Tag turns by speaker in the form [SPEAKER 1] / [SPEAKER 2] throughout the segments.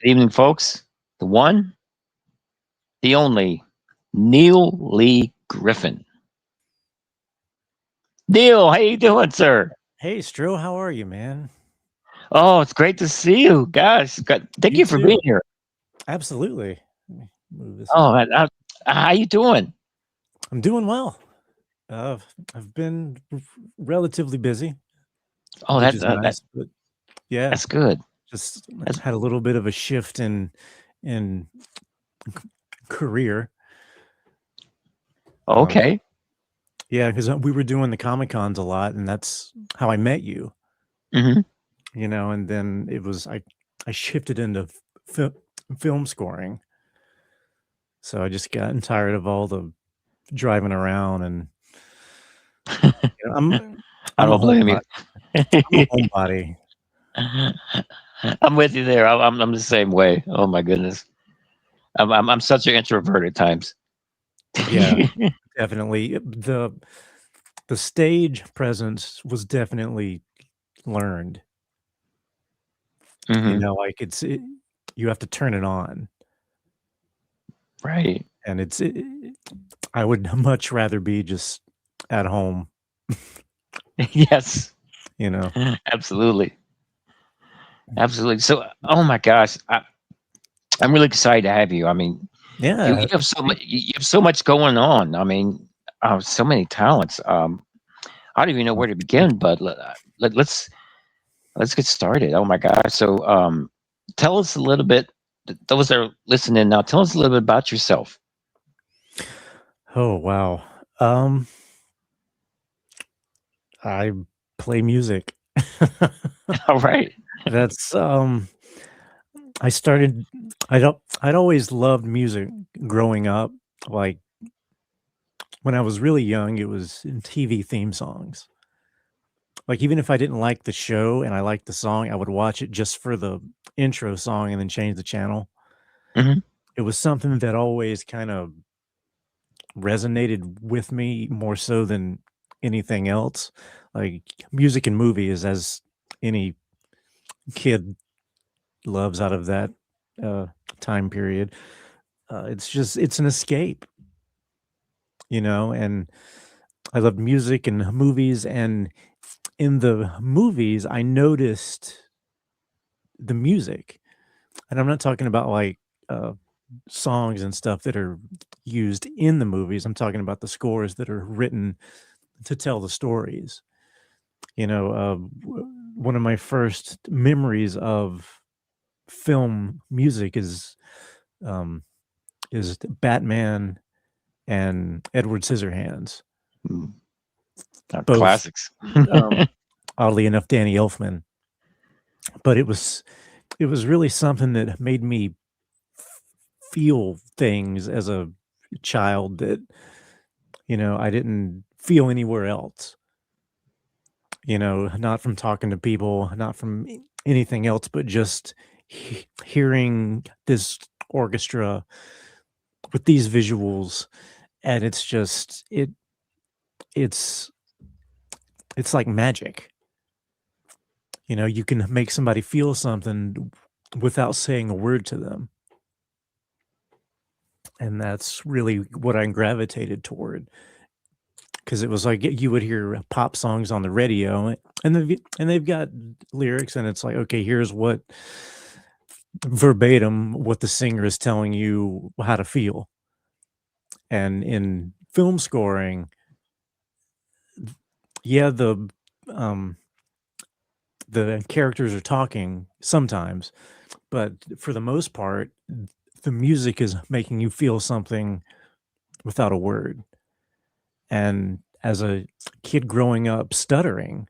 [SPEAKER 1] Good evening, folks. The one, the only, Neil Lee Griffin. Neil, how you doing, sir?
[SPEAKER 2] Hey, Stro, how are you, man?
[SPEAKER 1] Oh, it's great to see you, guys. Thank
[SPEAKER 2] You
[SPEAKER 1] you for being
[SPEAKER 2] too.
[SPEAKER 1] here.
[SPEAKER 2] Absolutely. Let me move this
[SPEAKER 1] Oh,
[SPEAKER 2] over.
[SPEAKER 1] how you doing?
[SPEAKER 2] I'm doing well. Uh, I've been relatively busy,
[SPEAKER 1] Oh,
[SPEAKER 2] which
[SPEAKER 1] that,
[SPEAKER 2] is
[SPEAKER 1] that, that
[SPEAKER 2] nice, but yeah,
[SPEAKER 1] that's good.
[SPEAKER 2] just
[SPEAKER 1] That's
[SPEAKER 2] had a little bit of a shift in career. Um,
[SPEAKER 1] okay.
[SPEAKER 2] yeah, because we were doing the Comic Cons a lot, and that's how I met you.
[SPEAKER 1] Hmm.
[SPEAKER 2] And then I shifted into fi- film scoring, so I just gotten tired of all the driving around and you know,
[SPEAKER 1] I
[SPEAKER 2] I'm a
[SPEAKER 1] don't blame you.
[SPEAKER 2] homebody. I'm a homebody.
[SPEAKER 1] I'm with you there. I'm the same way. Oh my goodness. I'm such an introvert at times.
[SPEAKER 2] Yeah, definitely. The stage presence was definitely learned.
[SPEAKER 1] Hmm.
[SPEAKER 2] Like you have to turn it on,
[SPEAKER 1] Right.
[SPEAKER 2] and I would much rather be just at home.
[SPEAKER 1] Yes.
[SPEAKER 2] You know.
[SPEAKER 1] Absolutely. Absolutely. So, oh my gosh, I'm really excited to have you. I mean, you
[SPEAKER 2] Yeah.
[SPEAKER 1] have so much. You have so much going on. I mean, so many talents. I don't even know
[SPEAKER 2] Oh,
[SPEAKER 1] where to
[SPEAKER 2] thank
[SPEAKER 1] begin, but let's get started. Oh my gosh. So, tell us a little bit. Those that are listening now, tell us a little bit about yourself.
[SPEAKER 2] you. Oh wow. Um, I play music.
[SPEAKER 1] All right.
[SPEAKER 2] That's I started. I'd always loved music growing up. Like when I was really young, it was in TV theme songs. Like, even if I didn't like the show and I liked the song, I would watch it just for the intro song and then change the channel.
[SPEAKER 1] Hmm.
[SPEAKER 2] It was something that always kind of resonated with me more so than anything else. Like, music and movies, as any kid loves out of that uh, time period, it's an escape, and I loved music and movies. And in the movies, I noticed the music. And I'm not talking about like uh, songs and stuff that are used in the movies. I'm talking about the scores that are written to tell the stories. One of my first memories of film music um, is Batman and Edward Scissorhands,
[SPEAKER 1] Mm,
[SPEAKER 2] both
[SPEAKER 1] classics.
[SPEAKER 2] um, oddly enough Danny Elfman. But it was really something that made me feel things as a child that I didn't feel anywhere else. Not from talking to people, not from anything else, but just hearing this orchestra with these visuals, and it's it's like magic. You can make somebody feel something without saying a word to them, and that's really what I gravitated toward. Because it was like you would hear pop songs on the radio, and they've got lyrics, and it's like, okay, here's what verbatim what the singer is telling you how to feel. And in film scoring, yeah, um the characters are talking sometimes, but for the most part, the music is making you feel something without a word. And as a kid growing up stuttering,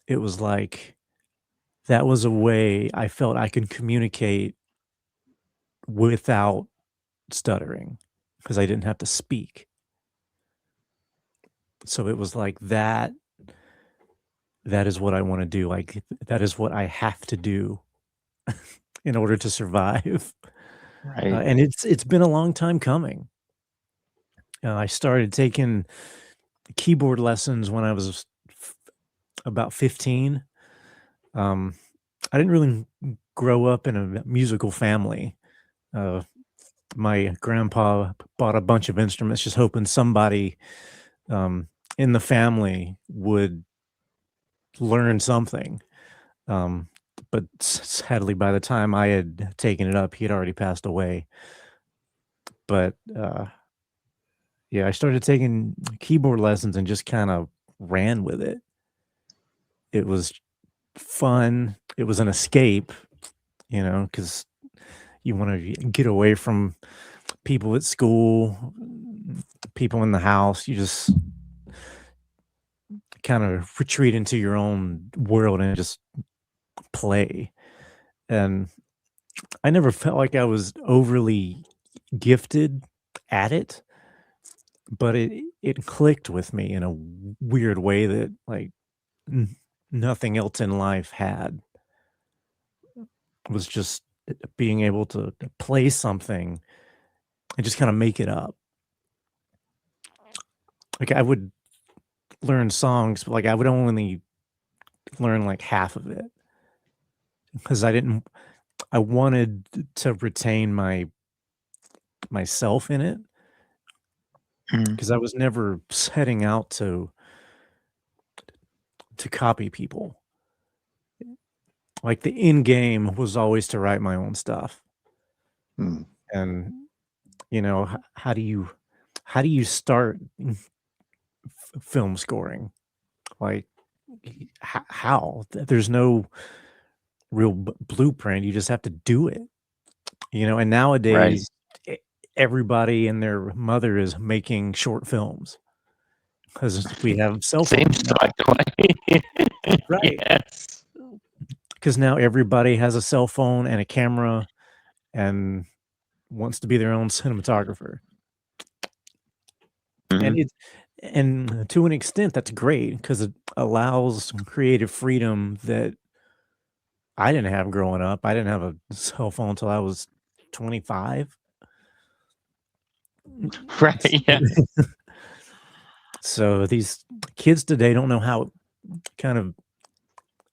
[SPEAKER 2] it was like that was a way I felt I could communicate without stuttering because I didn't have to speak. So it was like that is what I want to do. Like that is what I have to do in order to survive.
[SPEAKER 1] Right.
[SPEAKER 2] And it's been a long time coming. I started taking keyboard lessons when I was about 15. Um, I didn't really grow up in a musical family. Uh, my grandpa bought a bunch of instruments, just hoping somebody um, in the family would learn something. Um, but sadly, by the time I had taken it up, he had already passed away. But yeah, I started taking keyboard lessons and just kind of ran with it. It was fun. It was an escape, because you want to get away from people at school, people in the house. You just kind of retreat into your own world and just play. And I never felt like I was overly gifted at it, but it clicked with me in a weird way that like n- nothing else in life had. Was just being able to play something and just kind of make it up. Like I would learn songs, but like I would only learn like half of it because I wanted to retain myself in it
[SPEAKER 1] Mhm.
[SPEAKER 2] because I was never setting out to copy people. Like the end game was always to write my own stuff.
[SPEAKER 1] Mm.
[SPEAKER 2] And how do you start film scoring? Like how? There's no real blueprint. You just have to do it. And
[SPEAKER 1] Right.
[SPEAKER 2] nowadays e- everybody and their mother is making short films because we have cell phones
[SPEAKER 1] Seems
[SPEAKER 2] now.
[SPEAKER 1] like the way.
[SPEAKER 2] Right.
[SPEAKER 1] Yes.
[SPEAKER 2] Because now everybody has a cell phone and a camera and wants to be their own cinematographer. And
[SPEAKER 1] Mhm.
[SPEAKER 2] to an extent that's great because it allows creative freedom that I didn't have growing up. I didn't have a cell phone until I was 25.
[SPEAKER 1] Right. Yeah.
[SPEAKER 2] So these kids today don't know how kind of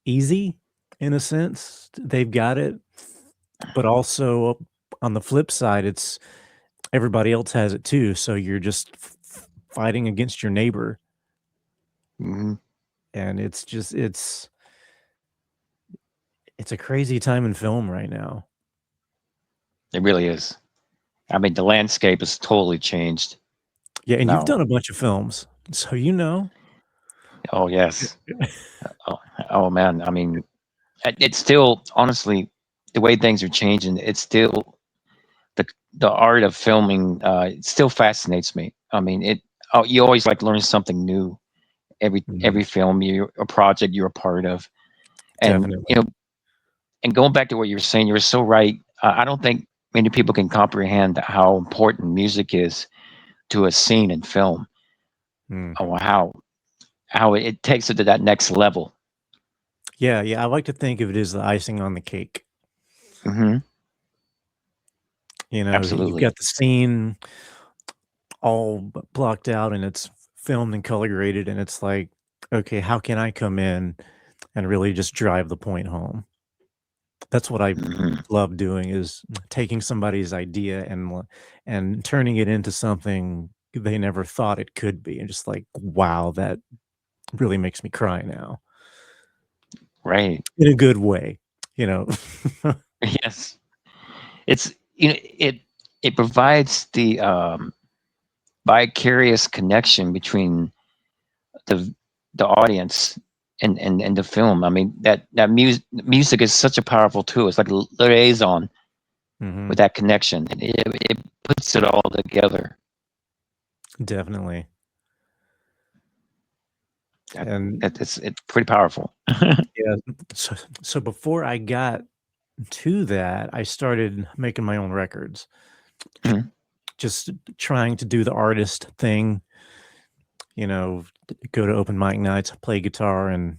[SPEAKER 2] easy, in a sense, they've got it, but also on the flip side, it's everybody else has it too, so you're just fighting against your neighbor,
[SPEAKER 1] Mhm.
[SPEAKER 2] and it's a crazy time in film right now.
[SPEAKER 1] It really is. I mean, the landscape has totally changed
[SPEAKER 2] Yeah, and you've
[SPEAKER 1] now.
[SPEAKER 2] done a bunch of films, so you know.
[SPEAKER 1] Oh, yes. Oh, oh man. I mean, it's still honestly the way things are changing. It's still the the art of filming. It still fascinates me. I mean, it. Oh, you always like learn something new
[SPEAKER 2] Mhm,
[SPEAKER 1] every film you a project you're a part of, and
[SPEAKER 2] definitely.
[SPEAKER 1] and going back to what you were saying, you were so right. I don't think many people can comprehend how important music is to a scene in film.
[SPEAKER 2] Mm.
[SPEAKER 1] Oh, how it takes it to that next level.
[SPEAKER 2] Yeah, yeah, I like to think of it as the icing on the cake.
[SPEAKER 1] Hmm.
[SPEAKER 2] You've
[SPEAKER 1] Absolutely.
[SPEAKER 2] got the scene all blocked out and it's filmed and color graded, and it's like, okay, how can I come in and really just drive the point home? That's what I
[SPEAKER 1] Hmm.
[SPEAKER 2] love doing is taking somebody's idea and turning it into something they never thought it could be, and just like, wow, that really makes me cry now
[SPEAKER 1] Right.
[SPEAKER 2] in a good way, you know.
[SPEAKER 1] Yes. It's it provides the vicarious connection between the the audience and the film. I mean that music is such a powerful tool. It's like a liaison
[SPEAKER 2] Hmm.
[SPEAKER 1] with that connection. It puts it all together.
[SPEAKER 2] Definitely.
[SPEAKER 1] That,
[SPEAKER 2] And
[SPEAKER 1] it's pretty powerful.
[SPEAKER 2] yeah, so before I got to that, I started making my own records,
[SPEAKER 1] Mhm.
[SPEAKER 2] just trying to do the artist thing, go to open mic nights, play guitar and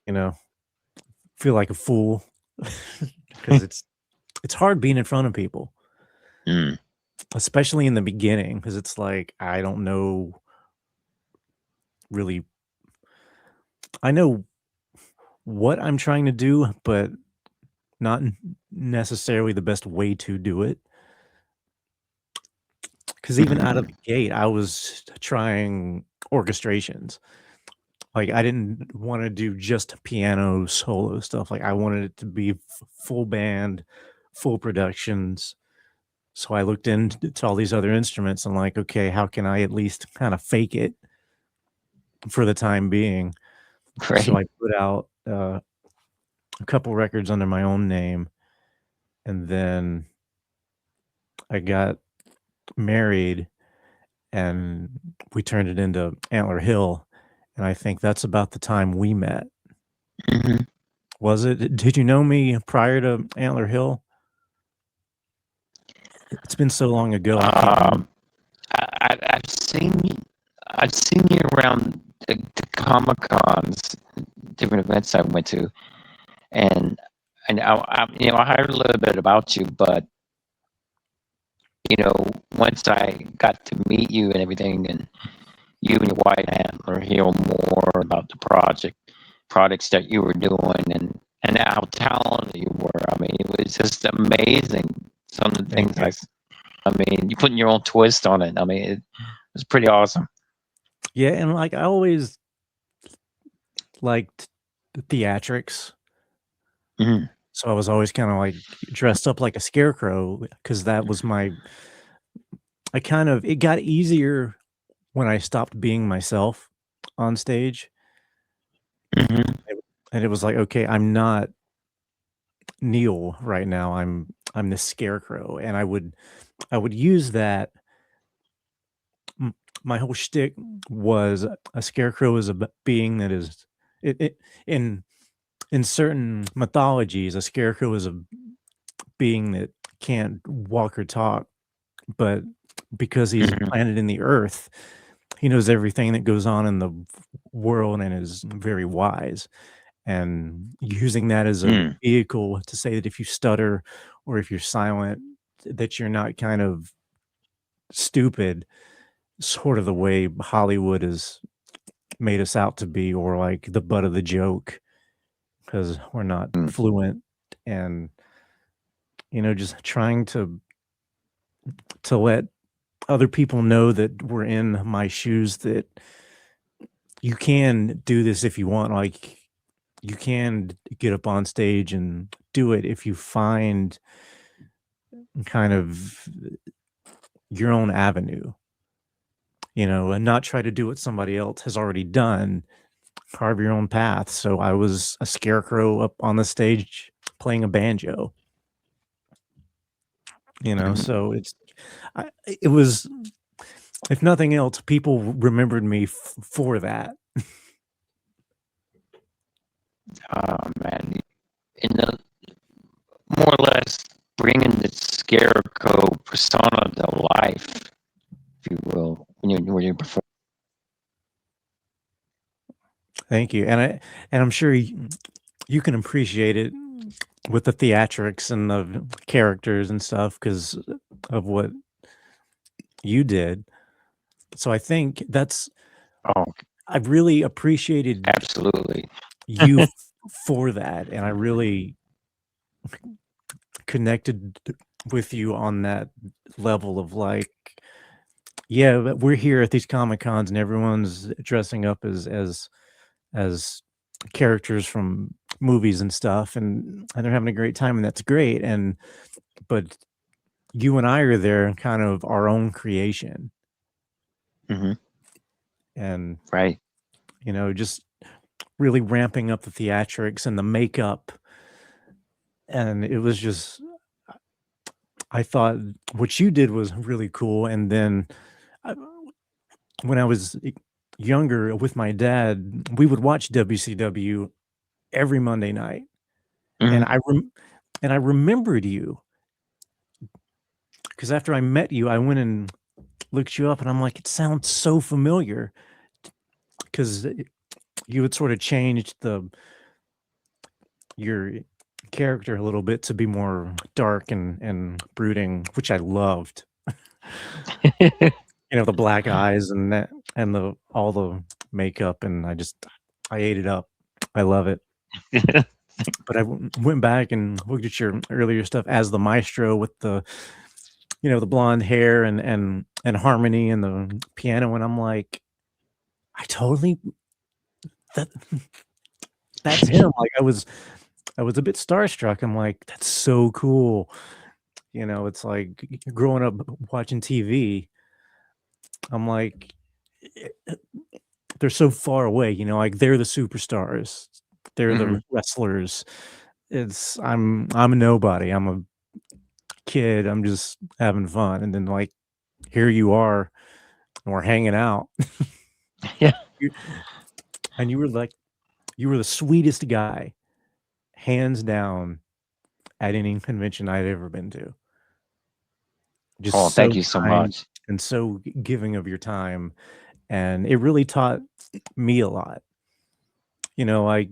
[SPEAKER 2] you know, feel like a fool because it's hard being in front of people,
[SPEAKER 1] Mm.
[SPEAKER 2] especially in the beginning because it's like I don't know really I know what I'm trying to do, but not necessarily the best way to do it. Because even out of
[SPEAKER 1] Mhm.
[SPEAKER 2] the gate, I was trying orchestrations. Like, I didn't want to do just piano solo stuff. Like, I wanted it to be full band, full productions. So I looked into all these other instruments and like, okay, how can I at least kind of fake it for the time being? So
[SPEAKER 1] Great.
[SPEAKER 2] I put out a couple records under my own name, and then I got married, and we turned it into Antler Hill, and I think that's about the time we met.
[SPEAKER 1] Mhm.
[SPEAKER 2] Was it? Did you know me prior to Antler Hill? It's been so long ago, I can't remember.
[SPEAKER 1] Um, I've seen you. I've seen you around the Comic Cons, different events I went to, and I heard a little bit about you, but you know, once I got to meet you and everything, and you and your wife Antler hear more about the products that you were doing, and how talented you were. I mean, it was just amazing. Some of the
[SPEAKER 2] Thank
[SPEAKER 1] things
[SPEAKER 2] you.
[SPEAKER 1] I mean, you putting your own twist on it. I mean, it was pretty awesome.
[SPEAKER 2] Yeah, and like I always liked the theatrics.
[SPEAKER 1] Mhm.
[SPEAKER 2] So I was always kind of like dressed up like a scarecrow because that was my it got easier when I stopped being myself on stage.
[SPEAKER 1] Mhm.
[SPEAKER 2] And it was like, okay, I'm not Neil right now. I'm the scarecrow. And I would use that. m- My whole shtick was a scarecrow is a being that is it in in certain mythologies, a scarecrow is a being that can't walk or talk, but because he's
[SPEAKER 1] Mhm.
[SPEAKER 2] planted in the earth, he knows everything that goes on in the world and is very wise. And using that as a
[SPEAKER 1] Mm.
[SPEAKER 2] vehicle to say that if you stutter or if you're silent, that you're not kind of stupid, sort of the way Hollywood has made us out to be, or like the butt of the joke because we're not
[SPEAKER 1] Mm.
[SPEAKER 2] fluent and just trying to let other people know that we're in my shoes, that you can do this if you want. Like, you can get up on stage and do it if you find kind of your own avenue, and not try to do what somebody else has already done. Carve your own path. So I was a scarecrow up on the stage playing a banjo,
[SPEAKER 1] Mhm.
[SPEAKER 2] so it was, if nothing else, people remembered me for that.
[SPEAKER 1] Oh man, in the more or less bringing the scarecrow persona to life, if you will, when you perform.
[SPEAKER 2] Thank you. And I'm sure you can appreciate it with the theatrics and the characters and stuff because of what you did. So I think
[SPEAKER 1] Oh,
[SPEAKER 2] I've really appreciated
[SPEAKER 1] absolutely.
[SPEAKER 2] you for that, and I really connected with you on that level of like, yeah, but we're here at these comic cons and everyone's dressing up as characters from movies and stuff, and they're having a great time, and that's great. And but you and I are there, kind of our own creation,
[SPEAKER 1] Mhm.
[SPEAKER 2] and
[SPEAKER 1] Right.
[SPEAKER 2] just really ramping up the theatrics and the makeup, and it was just, I thought what you did was really cool. And then I, when I was younger with my dad, we would watch WCW every Monday night, and
[SPEAKER 1] Mhm.
[SPEAKER 2] I remembered you because after I met you, I went and looked you up, and I'm like, it sounds so familiar because you had sort of changed your character a little bit to be more dark and brooding, which I loved. The black eyes and the all the makeup, and I ate it up. I love it. But I went back and looked at your earlier stuff as the Maestro with the, the blonde hair and harmony and the piano, and I'm like, I totally that that's him. Like I was a bit starstruck. I'm like, that's so cool. It's like growing up watching TV. I'm like, eh, they're so far away. Like they're the superstars. They're
[SPEAKER 1] Hmm.
[SPEAKER 2] the wrestlers. I'm a nobody. I'm a kid. I'm just having fun. And then like here you are, and we're hanging out.
[SPEAKER 1] Yeah.
[SPEAKER 2] You- and you were the sweetest guy, hands down, at any convention I'd ever been to.
[SPEAKER 1] Oh,
[SPEAKER 2] Just
[SPEAKER 1] thank
[SPEAKER 2] so
[SPEAKER 1] you so
[SPEAKER 2] kind
[SPEAKER 1] much.
[SPEAKER 2] and so giving of your time. And it really taught me a lot. Like,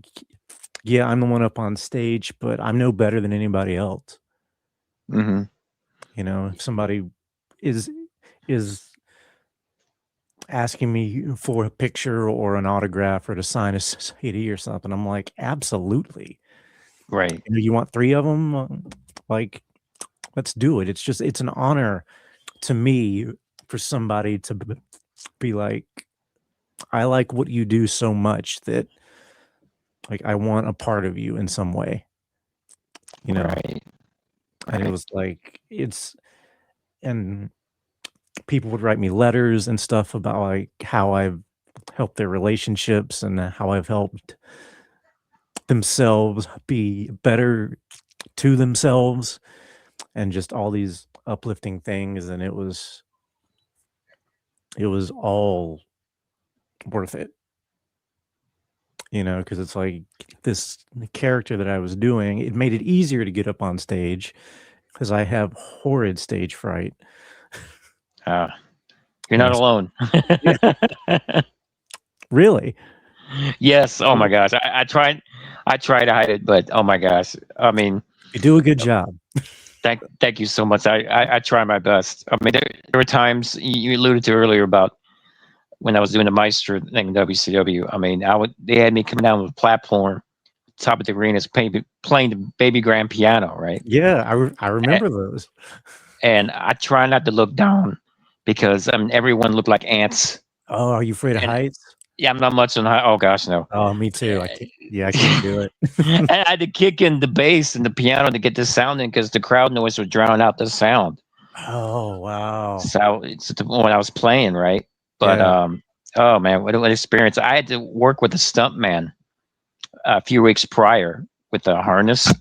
[SPEAKER 2] yeah, I'm the one up on stage, but I'm no better than anybody else.
[SPEAKER 1] Hmm.
[SPEAKER 2] If somebody is is asking me for a picture or an autograph or to sign a CD or something, I'm like, absolutely.
[SPEAKER 1] Right.
[SPEAKER 2] You want 3 of them? Like, let's do it. It's an honor to me for somebody to be like, I like what you do so much that like I want a part of you in some way, you know.
[SPEAKER 1] Right.
[SPEAKER 2] And it
[SPEAKER 1] Right.
[SPEAKER 2] was like and people would write me letters and stuff about like how I've helped their relationships and how I've helped themselves be better to themselves and just all these uplifting things, and it was all worth it, because it's like this character that I was doing, it made it easier to get up on stage because I have horrid stage fright.
[SPEAKER 1] Uh, you're
[SPEAKER 2] You
[SPEAKER 1] not
[SPEAKER 2] know,
[SPEAKER 1] alone.
[SPEAKER 2] yeah, really.
[SPEAKER 1] Yes. Oh my gosh. I try to hide it, but oh my gosh. I mean,
[SPEAKER 2] You do a good job.
[SPEAKER 1] thank you so much. I try my best. I mean, there were times you alluded to earlier about when I was doing the Maestro thing in WCW. I mean, they had me coming down with a platform, top of the arena, playing the baby grand piano, right?
[SPEAKER 2] Yeah, I
[SPEAKER 1] And,
[SPEAKER 2] remember those.
[SPEAKER 1] and I try not to look down because I mean everyone looked like ants.
[SPEAKER 2] Oh, are you afraid of
[SPEAKER 1] And
[SPEAKER 2] heights?
[SPEAKER 1] yeah, I'm not much on high. Oh gosh, no.
[SPEAKER 2] Oh, me too. I can't do it.
[SPEAKER 1] And I had to kick in the bass and the piano to get the sound in because the crowd noise would drown out the sound.
[SPEAKER 2] Oh, wow.
[SPEAKER 1] So it's when I was playing, right? But
[SPEAKER 2] Yeah.
[SPEAKER 1] oh man, what experience! I had to work with a stunt man a few weeks prior with a harness.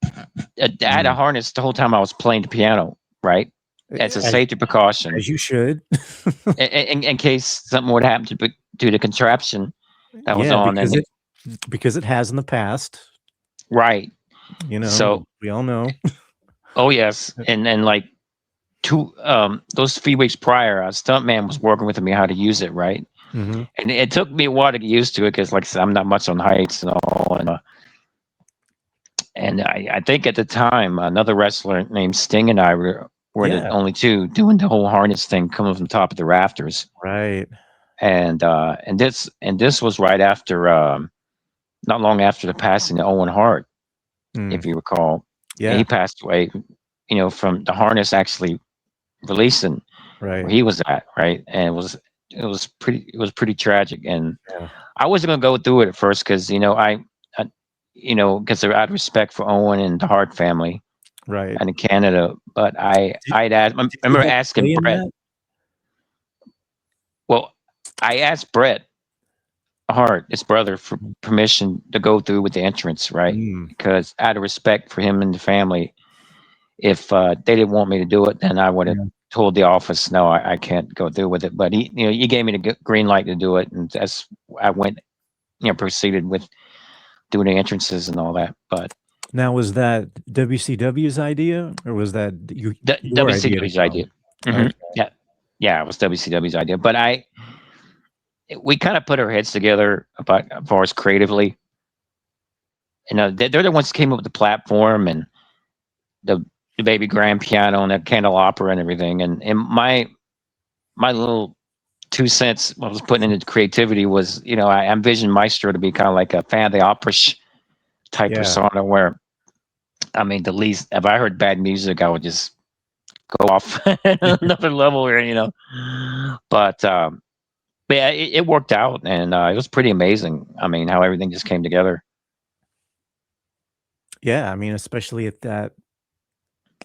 [SPEAKER 1] I had a
[SPEAKER 2] Mm.
[SPEAKER 1] harness the whole time I was playing the piano, right? As a
[SPEAKER 2] As
[SPEAKER 1] safety precaution,
[SPEAKER 2] as you should.
[SPEAKER 1] in case something would happen to the contraption that was
[SPEAKER 2] Yeah,
[SPEAKER 1] on. And
[SPEAKER 2] because it has in the past,
[SPEAKER 1] right, so
[SPEAKER 2] we all know.
[SPEAKER 1] oh yes, and like those few weeks prior, a stuntman was working with me how to use it, right?
[SPEAKER 2] Mhm.
[SPEAKER 1] And it took me a while to get used to it because, like I said, I'm not much on heights and all. And I think at the time, another wrestler named Sting and I were the
[SPEAKER 2] Yeah,
[SPEAKER 1] only two doing the whole harness thing coming from the top of the rafters.
[SPEAKER 2] right.
[SPEAKER 1] And this was right after, not long after the passing of Owen Hart,
[SPEAKER 2] Mm,
[SPEAKER 1] if you recall. He
[SPEAKER 2] yeah,
[SPEAKER 1] passed away, from the harness actually releasing where
[SPEAKER 2] right.
[SPEAKER 1] he was at, right? And it was pretty tragic. And
[SPEAKER 2] Yeah,
[SPEAKER 1] I wasn't gonna go through it at first because I because out of respect for Owen and the Hart family
[SPEAKER 2] right.
[SPEAKER 1] and in Canada. But
[SPEAKER 2] Did
[SPEAKER 1] I'd asked. I
[SPEAKER 2] did you
[SPEAKER 1] remember
[SPEAKER 2] have a
[SPEAKER 1] asking
[SPEAKER 2] say in
[SPEAKER 1] Brett.
[SPEAKER 2] that?
[SPEAKER 1] Well, I asked Brett Hart, his brother, for permission to go through with the entrance, right?
[SPEAKER 2] Mm,
[SPEAKER 1] Because out of respect for him and the family, if they didn't want me to do it, then I would have
[SPEAKER 2] yeah,
[SPEAKER 1] told the office, no, I can't go through with it. But he gave me the green light to do it, and that's I went, proceeded with doing the entrances and all that. But
[SPEAKER 2] now was that WCW's idea, or was that your idea to
[SPEAKER 1] WCW's
[SPEAKER 2] go?
[SPEAKER 1] idea.
[SPEAKER 2] Okay.
[SPEAKER 1] Yeah, yeah, it was WCW's idea. But we kind of put our heads together about as far as creatively. They're the ones that came up with the platform and the the baby grand piano and that candelabra and everything. And my little 2 cents I was putting into creativity was, I envisioned Maestro to be kind of like a fan of the opera type
[SPEAKER 2] Yeah.
[SPEAKER 1] persona where, I mean, the least, if I heard bad music, I would just go off another level here, But, but yeah, it worked out, and it was pretty amazing. I mean, how everything just came together.
[SPEAKER 2] Yeah, I mean, especially at that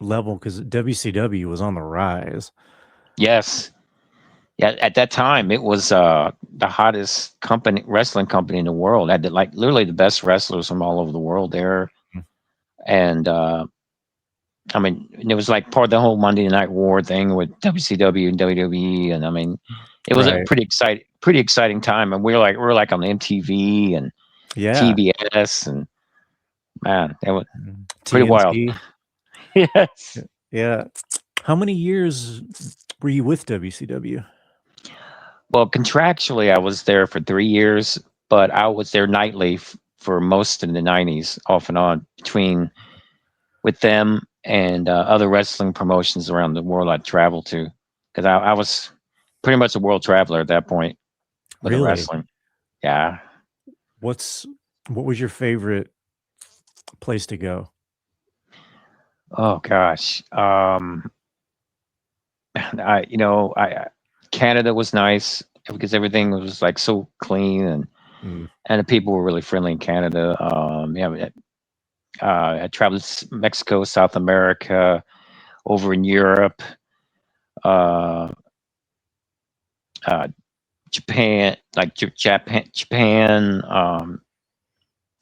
[SPEAKER 2] level, because WCW was on the rise.
[SPEAKER 1] Yes. Yeah, at that time, it was the hottest wrestling company in the world. Had like literally the best wrestlers from all over the world there,
[SPEAKER 2] Mm.
[SPEAKER 1] and I mean, it was like part of the whole Monday Night War thing with WCW and WWE, and I mean, it was a
[SPEAKER 2] Right.
[SPEAKER 1] pretty exciting time. And we were like on MTV and
[SPEAKER 2] Yeah.
[SPEAKER 1] TBS, and man, that was pretty wild.
[SPEAKER 2] TNT.
[SPEAKER 1] Yes.
[SPEAKER 2] Yeah. How many years were you with WCW?
[SPEAKER 1] Well, contractually, I was there for 3 years, but I was there nightly for most of the '90s, off and on, between with them and other wrestling promotions around the world I'd travel to, because I was pretty much a world traveler at that point with the
[SPEAKER 2] Really?
[SPEAKER 1] wrestling. Yeah.
[SPEAKER 2] What's what was your favorite place to go?
[SPEAKER 1] Oh gosh. I Canada was nice because everything was like so clean,
[SPEAKER 2] Mm,
[SPEAKER 1] and the people were really friendly in Canada. Yeah, I traveled to Mexico, South America, over in Europe, uh, uh, Japan, like Japan,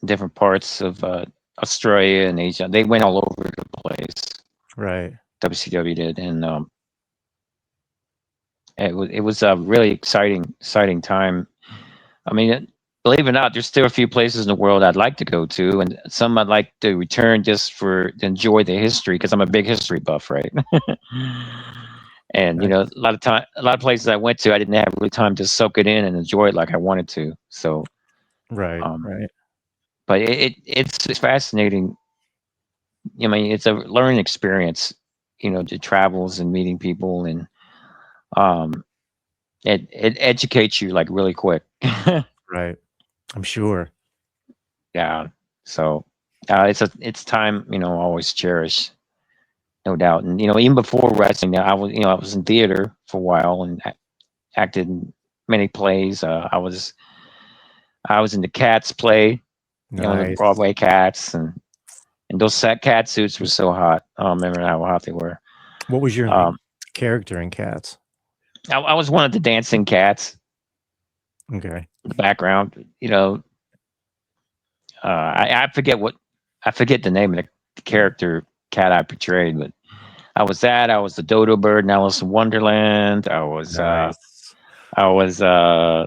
[SPEAKER 1] different parts of Australia and Asia. They went all over the place.
[SPEAKER 2] right.
[SPEAKER 1] WCW did, and it was a really exciting time. I mean, believe it or not, there's still a few places in the world I'd like to go to, and some I'd like to return just for to enjoy the history, because I'm a big history buff, right? And
[SPEAKER 2] Nice.
[SPEAKER 1] a lot of places I went to, I didn't have really time to soak it in and enjoy it like I wanted to. So,
[SPEAKER 2] Right,
[SPEAKER 1] um,
[SPEAKER 2] right.
[SPEAKER 1] but it's fascinating. I mean, it's a learning experience, the travels and meeting people, and um, it educates you like really quick.
[SPEAKER 2] Right. I'm sure.
[SPEAKER 1] Yeah. So, it's time, always cherish, no doubt. And even before wrestling, I was in theater for a while and acted in many plays. I was in the Cats play, the
[SPEAKER 2] Nice.
[SPEAKER 1] Broadway Cats, and those cat suits were so hot. I don't remember how hot they were.
[SPEAKER 2] What was your
[SPEAKER 1] Um,
[SPEAKER 2] character in Cats?
[SPEAKER 1] I was one of the dancing cats
[SPEAKER 2] Okay.
[SPEAKER 1] in the background. I forget the name of the character cat I portrayed, but I was that. I was the dodo bird in Alice in Wonderland.
[SPEAKER 2] Nice.
[SPEAKER 1] I was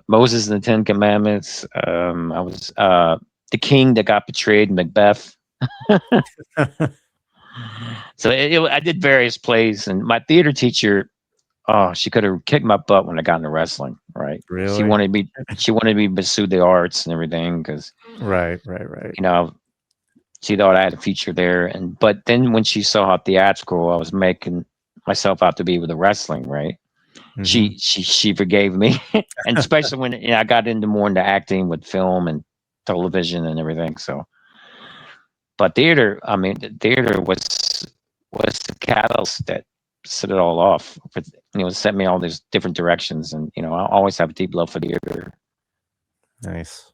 [SPEAKER 1] Moses in the Ten Commandments. I was the king that got betrayed in Macbeth. So I did various plays, and my theater teacher, oh, she could have kicked my butt when I got into wrestling. Right? She
[SPEAKER 2] Really?
[SPEAKER 1] wanted me. She wanted me to pursue the arts and everything because
[SPEAKER 2] Right, right, right.
[SPEAKER 1] you know she thought I had a future there. And but then when she saw how theatrical I was making myself out to be with the wrestling, right?
[SPEAKER 2] Mhm.
[SPEAKER 1] She forgave me, and especially when I got into more into acting with film and television and everything. So, but theater, I mean, the theater was the catalyst that set it all off. Set me all these different directions, and I always have a deep love for theater.
[SPEAKER 2] Nice.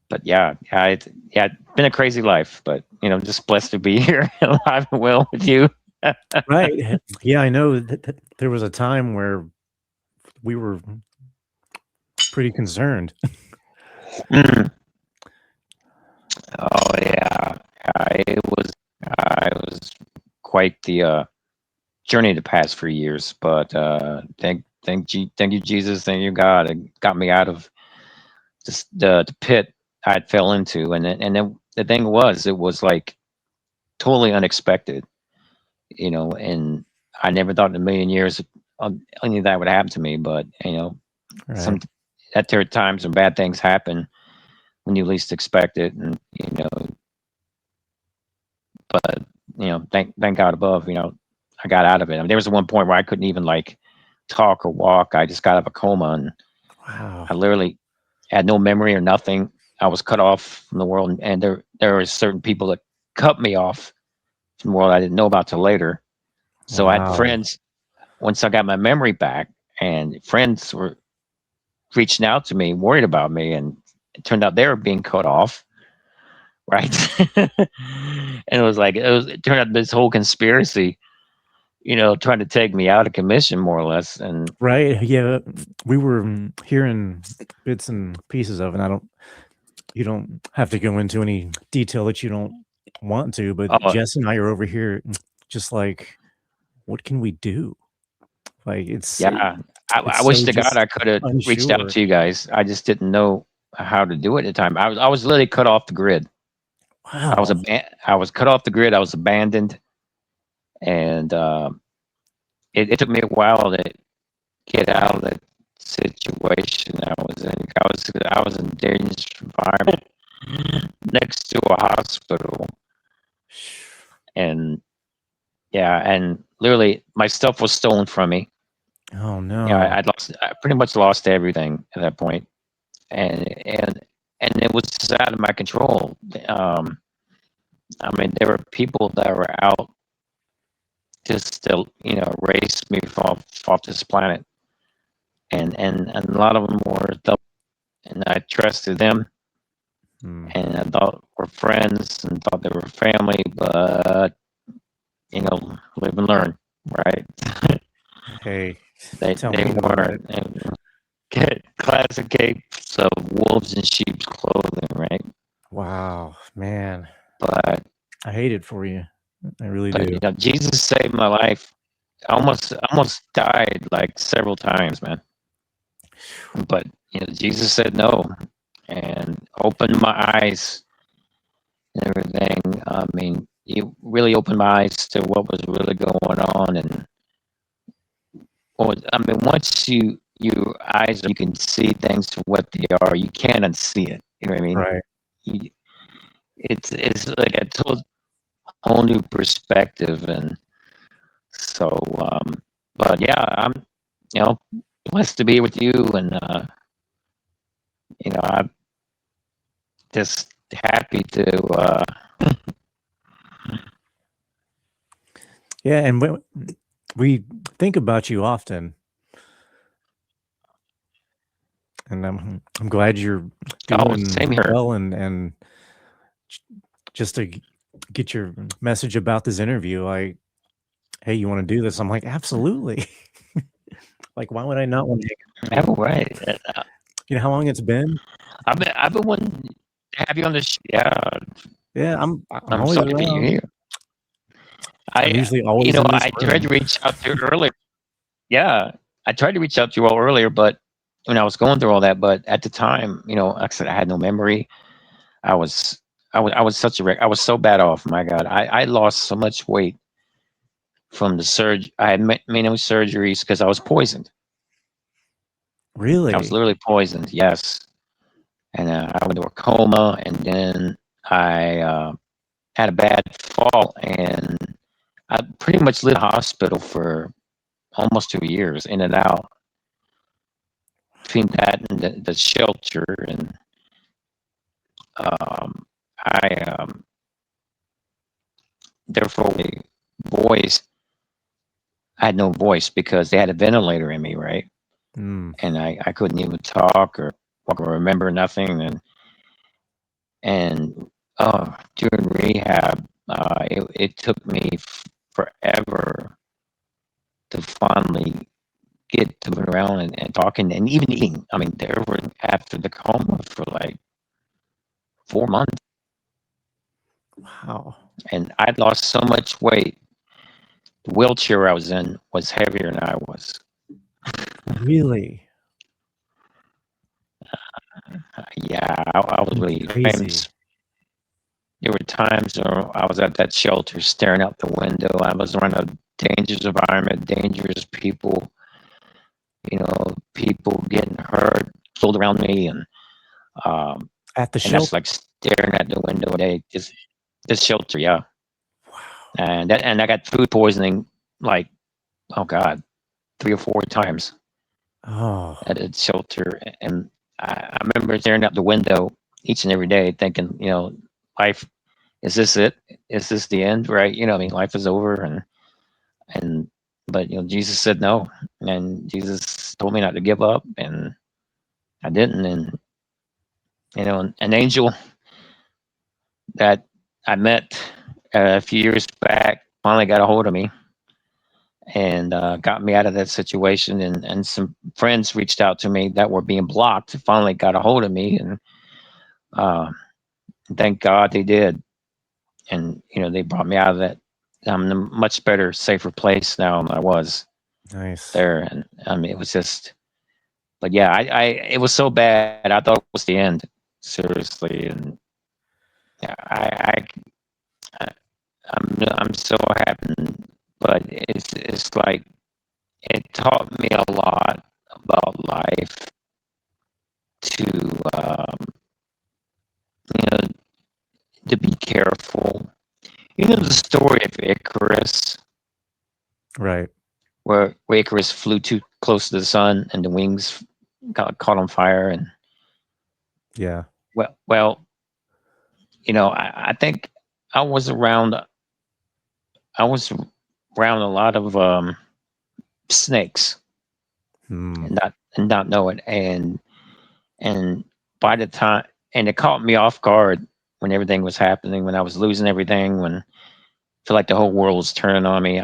[SPEAKER 1] But yeah, it's been a crazy life, but just blessed to be here, alive and well with you.
[SPEAKER 2] Right. Yeah, I know that there was a time where we were pretty concerned.
[SPEAKER 1] Mm. Oh yeah, it was quite the journey to pass for years, but thank you Jesus, thank you God, it got me out of just the pit I fell into, and then the thing was, it was like totally unexpected, and I never thought in a million years any of that would happen to me, but some
[SPEAKER 2] Right.
[SPEAKER 1] that there are times when bad things happen when you least expect it, and but thank God above, I got out of it. I mean, there was one point where I couldn't even like talk or walk. I just got out of a coma, and
[SPEAKER 2] Wow.
[SPEAKER 1] I literally had no memory or nothing. I was cut off from the world, and there were certain people that cut me off from the world I didn't know about till later. So I had
[SPEAKER 2] Wow.
[SPEAKER 1] friends once I got my memory back, and friends were reaching out to me, worried about me, and it turned out they were being cut off, right? And it turned out this whole conspiracy, trying to take me out of commission more or less. And
[SPEAKER 2] Right. Yeah. We were hearing bits and pieces of, and you don't have to go into any detail that you don't want to, but
[SPEAKER 1] oh
[SPEAKER 2] Jess and I are over here just like, what can we do? Like
[SPEAKER 1] yeah, I
[SPEAKER 2] it's
[SPEAKER 1] wish
[SPEAKER 2] so
[SPEAKER 1] to God
[SPEAKER 2] just
[SPEAKER 1] I could have reached out
[SPEAKER 2] unsure.
[SPEAKER 1] to you guys. I just didn't know how to do it at the time. I was literally cut off the grid.
[SPEAKER 2] Wow.
[SPEAKER 1] I was cut off the grid. I was abandoned, and it took me a while to get out of that situation I was in. I was in a dangerous environment next to a hospital, and yeah, and literally my stuff was stolen from me.
[SPEAKER 2] Oh
[SPEAKER 1] I,
[SPEAKER 2] no.
[SPEAKER 1] I pretty much lost everything at that point, and it was just out of my control. Um, I mean, there were people that were out just to erase me off this planet, and a lot of them were and I trusted them,
[SPEAKER 2] Hmm.
[SPEAKER 1] and I thought were friends and thought they were family, but live and learn, right?
[SPEAKER 2] Hey, tell
[SPEAKER 1] They
[SPEAKER 2] me about it.
[SPEAKER 1] weren't. Classic case of wolves in sheep's clothing, right?
[SPEAKER 2] Wow, man.
[SPEAKER 1] But
[SPEAKER 2] I hate it for you. I really do.
[SPEAKER 1] Jesus saved my life. I almost died like several times, man. But Jesus said no and opened my eyes and everything. I mean, he really opened my eyes to what was really going on. And I mean, once your eyes, you can see things for what they are. You can't unsee it. You know what I mean?
[SPEAKER 2] Right.
[SPEAKER 1] You, it's like a whole new perspective. And so, but yeah, I'm you know blessed to be with you, and I'm just happy to.
[SPEAKER 2] Yeah, and we think about you often, and I'm glad you're
[SPEAKER 1] Oh,
[SPEAKER 2] doing
[SPEAKER 1] same here.
[SPEAKER 2] well, and just to get your message about this interview, like, hey, you want to do this? I'm like, absolutely. Like, why would I not want to?
[SPEAKER 1] Oh, right.
[SPEAKER 2] You know how long it's been?
[SPEAKER 1] I've been wanting to have you on the Yeah,
[SPEAKER 2] Yeah, I'm
[SPEAKER 1] I'm
[SPEAKER 2] always
[SPEAKER 1] sorry that you're
[SPEAKER 2] around.
[SPEAKER 1] here.
[SPEAKER 2] I'm
[SPEAKER 1] I,
[SPEAKER 2] usually always in this
[SPEAKER 1] I tried
[SPEAKER 2] room.
[SPEAKER 1] to reach out to you earlier. Yeah, I tried to reach out to you all earlier, but when I was going through all that, but at the time, like I said, I had no memory. I was, I was such a wreck. I was so bad off. My God, I lost so much weight from the surgery. I had many surgeries because I was poisoned. I was
[SPEAKER 2] Really?
[SPEAKER 1] literally poisoned. Yes, and I went into a coma, and then I had a bad fall, and I pretty much lived in the hospital for almost 2 years, in and out, between that and the shelter. And I therefore voice. I had no voice because they had a ventilator in me, right?
[SPEAKER 2] Mm.
[SPEAKER 1] And I couldn't even talk or walk or remember nothing. And during rehab, it took me forever to finally get to move around and talking and even eating. I mean, there were after the coma for like 4 months,
[SPEAKER 2] Wow.
[SPEAKER 1] and I'd lost so much weight. The wheelchair I was in was heavier than I was.
[SPEAKER 2] Really?
[SPEAKER 1] Yeah, I was
[SPEAKER 2] That's
[SPEAKER 1] really
[SPEAKER 2] crazy.
[SPEAKER 1] famous. There were times where I was at that shelter staring out the window. I was around a dangerous environment, dangerous people, people getting hurt, killed around me, um,
[SPEAKER 2] At the
[SPEAKER 1] and that's
[SPEAKER 2] shelter?
[SPEAKER 1] like staring at the window. They just this shelter, yeah,
[SPEAKER 2] Wow.
[SPEAKER 1] and I got food poisoning like, oh God, 3 or 4 times
[SPEAKER 2] Oh,
[SPEAKER 1] at a shelter, and I remember staring out the window each and every day, thinking, life, is this it? Is this the end? Right? I mean, life is over, and but Jesus said no, and Jesus told me not to give up, and I didn't, and an angel that I met a few years back finally got a hold of me and got me out of that situation. And some friends reached out to me that were being blocked, finally got a hold of me, and uh, thank God they did. And they brought me out of that. I'm in a much better, safer place now than I was
[SPEAKER 2] Nice.
[SPEAKER 1] there. And I mean, it was just, but yeah, it was so bad. I thought it was the end, seriously. And yeah, I'm so happy, but it's like it taught me a lot about life to you know to be careful. The story of Icarus,
[SPEAKER 2] Right.
[SPEAKER 1] where Icarus flew too close to the sun and the wings got caught on fire, and
[SPEAKER 2] Yeah.
[SPEAKER 1] well, I think I was around. I was around a lot of snakes
[SPEAKER 2] Hmm.
[SPEAKER 1] and not know it, and by the time and it caught me off guard when everything was happening, when I was losing everything, when I feel like the whole world was turning on me.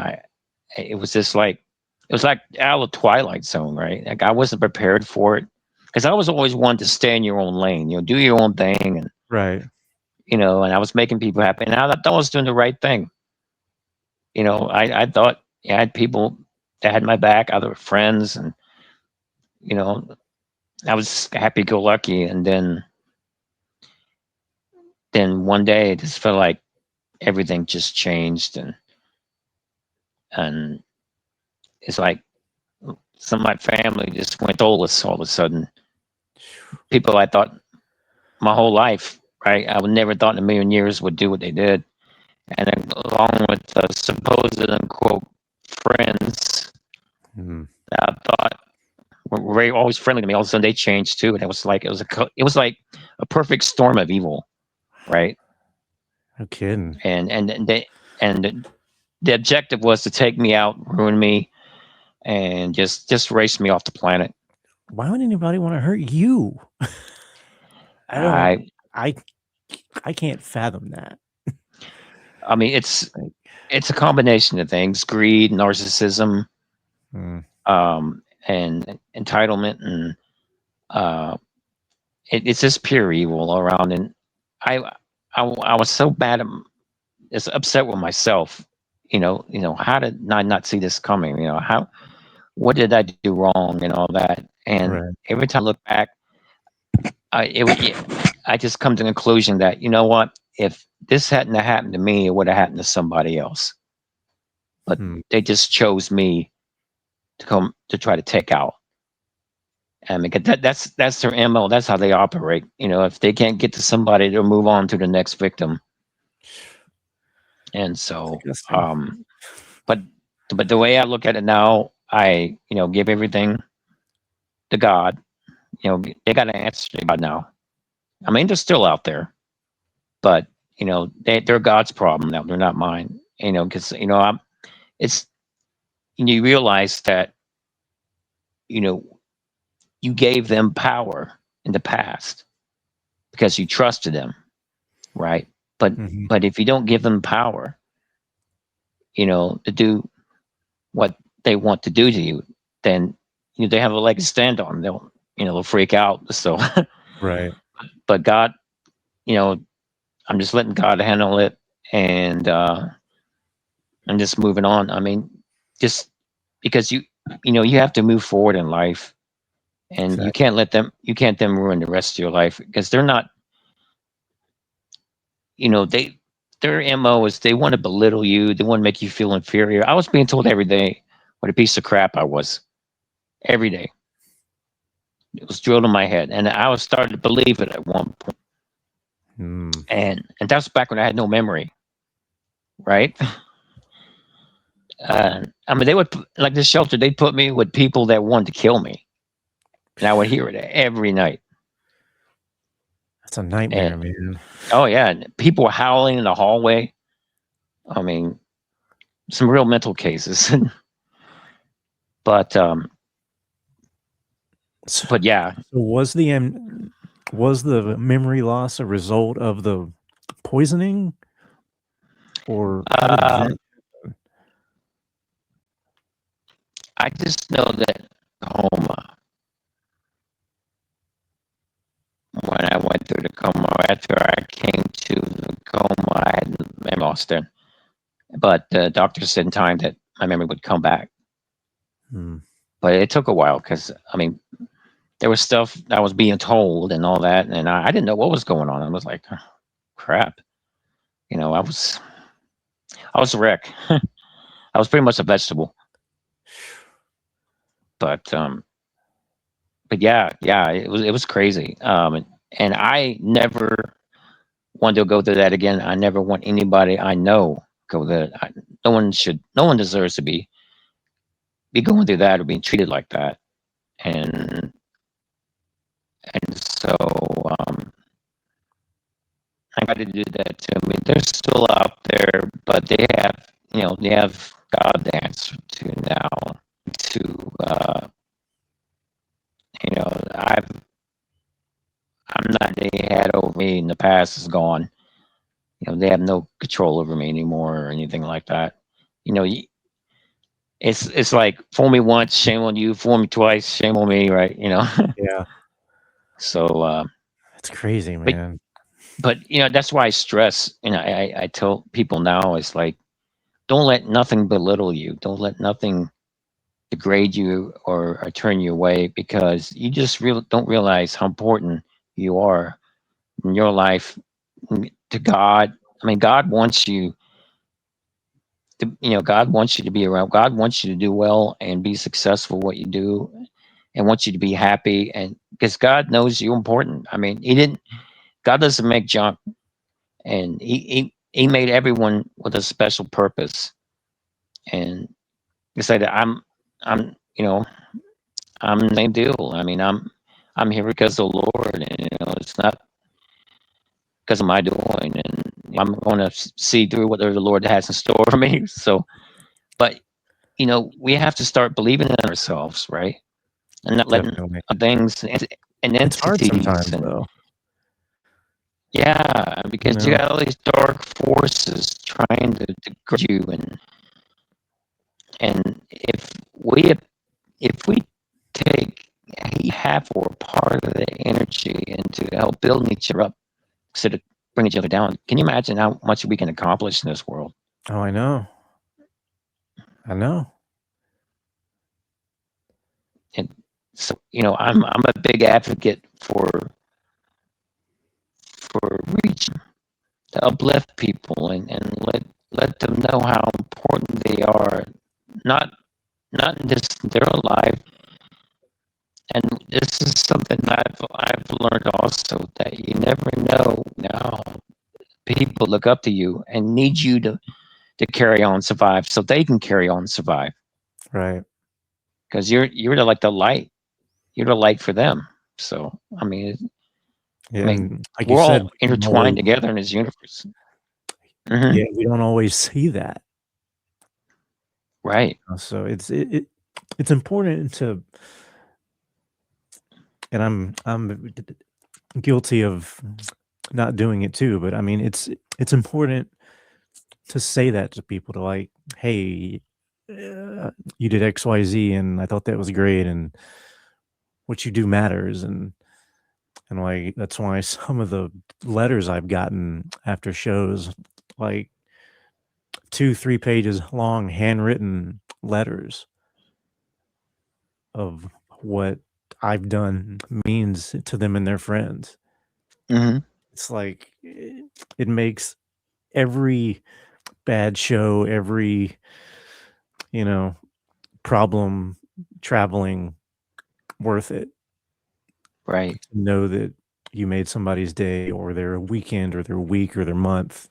[SPEAKER 1] It was just like it was like out of the Twilight Zone, right? Like I wasn't prepared for it because I was always one to stay in your own lane, do your own thing, and
[SPEAKER 2] Right.
[SPEAKER 1] and I was making people happy, and I thought I was doing the right thing. I thought I had people that had my back, other friends, and you know, I was happy go lucky, and then one day it just felt like everything just changed, and it's like some of my family just went soulless all of a sudden. People I thought my whole life, right? I would never thought in a million years would do what they did, and then along with the supposed unquote friends
[SPEAKER 2] Hmm.
[SPEAKER 1] that I thought were very always friendly to me, all of a sudden they changed too, and it was like a perfect storm of evil, right?
[SPEAKER 2] No kidding.
[SPEAKER 1] And the objective was to take me out, ruin me, and just erase me off the planet.
[SPEAKER 2] Why would anybody want to hurt you? I don't.
[SPEAKER 1] I
[SPEAKER 2] I I can't fathom that.
[SPEAKER 1] I mean it's
[SPEAKER 2] Like,
[SPEAKER 1] it's a combination of things: greed, narcissism,
[SPEAKER 2] hmm.
[SPEAKER 1] and entitlement, and uh, it's just pure evil all around. And I, I was so bad, just upset with myself. How did I not see this coming? What did I do wrong and all that? And
[SPEAKER 2] Right.
[SPEAKER 1] every time I look back, I just come to the conclusion that what, if this hadn't have happened to me, it would have happened to somebody else. But
[SPEAKER 2] Hmm.
[SPEAKER 1] they just chose me to come to try to take out. I mean, 'cause that's their MO. That's how they operate. If they can't get to somebody, they'll move on to the next victim. And so,
[SPEAKER 2] Disgusting.
[SPEAKER 1] but but the way I look at it now, I give everything to God. They got to answer to God now. I mean, they're still out there, but they're God's problem now. They're not mine. Because I'm. It's you realize that you know you gave them power in the past because you trusted them, right? But
[SPEAKER 2] Hmm.
[SPEAKER 1] but if you don't give them power, to do what they want to do to you, then they have a leg to stand on. They'll freak out. So,
[SPEAKER 2] Right.
[SPEAKER 1] but God, you know, I'm just letting God handle it, and I'm just moving on. I mean, just because you have to move forward in life, and
[SPEAKER 2] Exactly.
[SPEAKER 1] you can't them ruin the rest of your life because they're not. They their mo is they want to belittle you. They want to make you feel inferior. I was being told every day what a piece of crap I was every day. It was drilled in my head, and I was starting to believe it at one point.
[SPEAKER 2] Hmm.
[SPEAKER 1] And that's back when I had no memory, right? I mean, they would like this shelter. They'd put me with people that wanted to kill me, and I would hear it every night.
[SPEAKER 2] That's a nightmare,
[SPEAKER 1] And
[SPEAKER 2] man.
[SPEAKER 1] oh yeah, and people howling in the hallway. I mean, some real mental cases. but
[SPEAKER 2] So,
[SPEAKER 1] but yeah,
[SPEAKER 2] so was the memory loss a result of the poisoning, or how did that
[SPEAKER 1] um,
[SPEAKER 2] happen?
[SPEAKER 1] I just know that coma. When I went through the coma, after I came to the coma, I had memory loss then. But the doctor said in time that my memory would come back.
[SPEAKER 2] Hmm.
[SPEAKER 1] But it took a while because I mean, there was stuff I was being told and all that, and I didn't know what was going on. I was like, "Oh, crap," you know. I was a wreck. I was pretty much a vegetable. But yeah, it was crazy. And I never want to go through that again. I never want anybody I know go there. No one should. No one deserves to be going through that or being treated like that. And so I got to do that too. I mean, they're still out there, but they have God to answer to now. To I'm not. They had over me in the past is gone. They have no control over me anymore or anything like that. You know, it's like fool me once, shame on you. Fool me twice, shame on me. Right?
[SPEAKER 2] Yeah,
[SPEAKER 1] So,
[SPEAKER 2] that's crazy,
[SPEAKER 1] but
[SPEAKER 2] man.
[SPEAKER 1] that's why I stress. I tell people now it's like don't let nothing belittle you. Don't let nothing degrade you or turn you away because you just don't realize how important you are in your life to God. I mean, God wants you to be around. God wants you to do well and be successful what you do, and wants you to be happy. And because God knows you're important. I mean, He didn't. God doesn't make junk, and He made everyone with a special purpose. And He said, I'm I'm the same deal. I mean, I'm here because of the Lord, and it's not because of my doing, and I'm going to see through what the Lord has in store for me. So, but we have to start believing in ourselves, right? And not letting
[SPEAKER 2] Definitely.
[SPEAKER 1] things and
[SPEAKER 2] It's hard
[SPEAKER 1] entities
[SPEAKER 2] sometimes,
[SPEAKER 1] and
[SPEAKER 2] though.
[SPEAKER 1] yeah,
[SPEAKER 2] You
[SPEAKER 1] because you
[SPEAKER 2] know?
[SPEAKER 1] got all these dark forces trying to degrade you, and if we take half or part of the energy into help building each other up instead of bring each other down, can you imagine how much we can accomplish in this world?
[SPEAKER 2] Oh, I know. I know.
[SPEAKER 1] And so, I'm a big advocate for reaching to uplift people and let them know how important they are, not not in just their life. And this is something I've learned also that you never know now. People look up to you and need you to carry on, survive, so they can carry on, survive.
[SPEAKER 2] Right.
[SPEAKER 1] Because like the light. You're the light for them. So I
[SPEAKER 2] Yeah,
[SPEAKER 1] mean,
[SPEAKER 2] and like you
[SPEAKER 1] we're
[SPEAKER 2] said,
[SPEAKER 1] all
[SPEAKER 2] we don't
[SPEAKER 1] intertwined
[SPEAKER 2] always
[SPEAKER 1] together in this universe. Hmm.
[SPEAKER 2] yeah, we don't always see that.
[SPEAKER 1] Right.
[SPEAKER 2] So it's important to, and I'm guilty of not doing it too, but I mean, it's important to say that to people, to like, "Hey, you did XYZ, and I thought that was great, and what you do matters." And like, that's why some of the letters I've gotten after shows, like 2, 3 pages long, handwritten letters of what I've done means to them and their friends.
[SPEAKER 1] Hmm.
[SPEAKER 2] It's like, it makes every bad show, every, you know, problem traveling worth it,
[SPEAKER 1] Right.
[SPEAKER 2] to know that you made somebody's day or their weekend or their week or their month.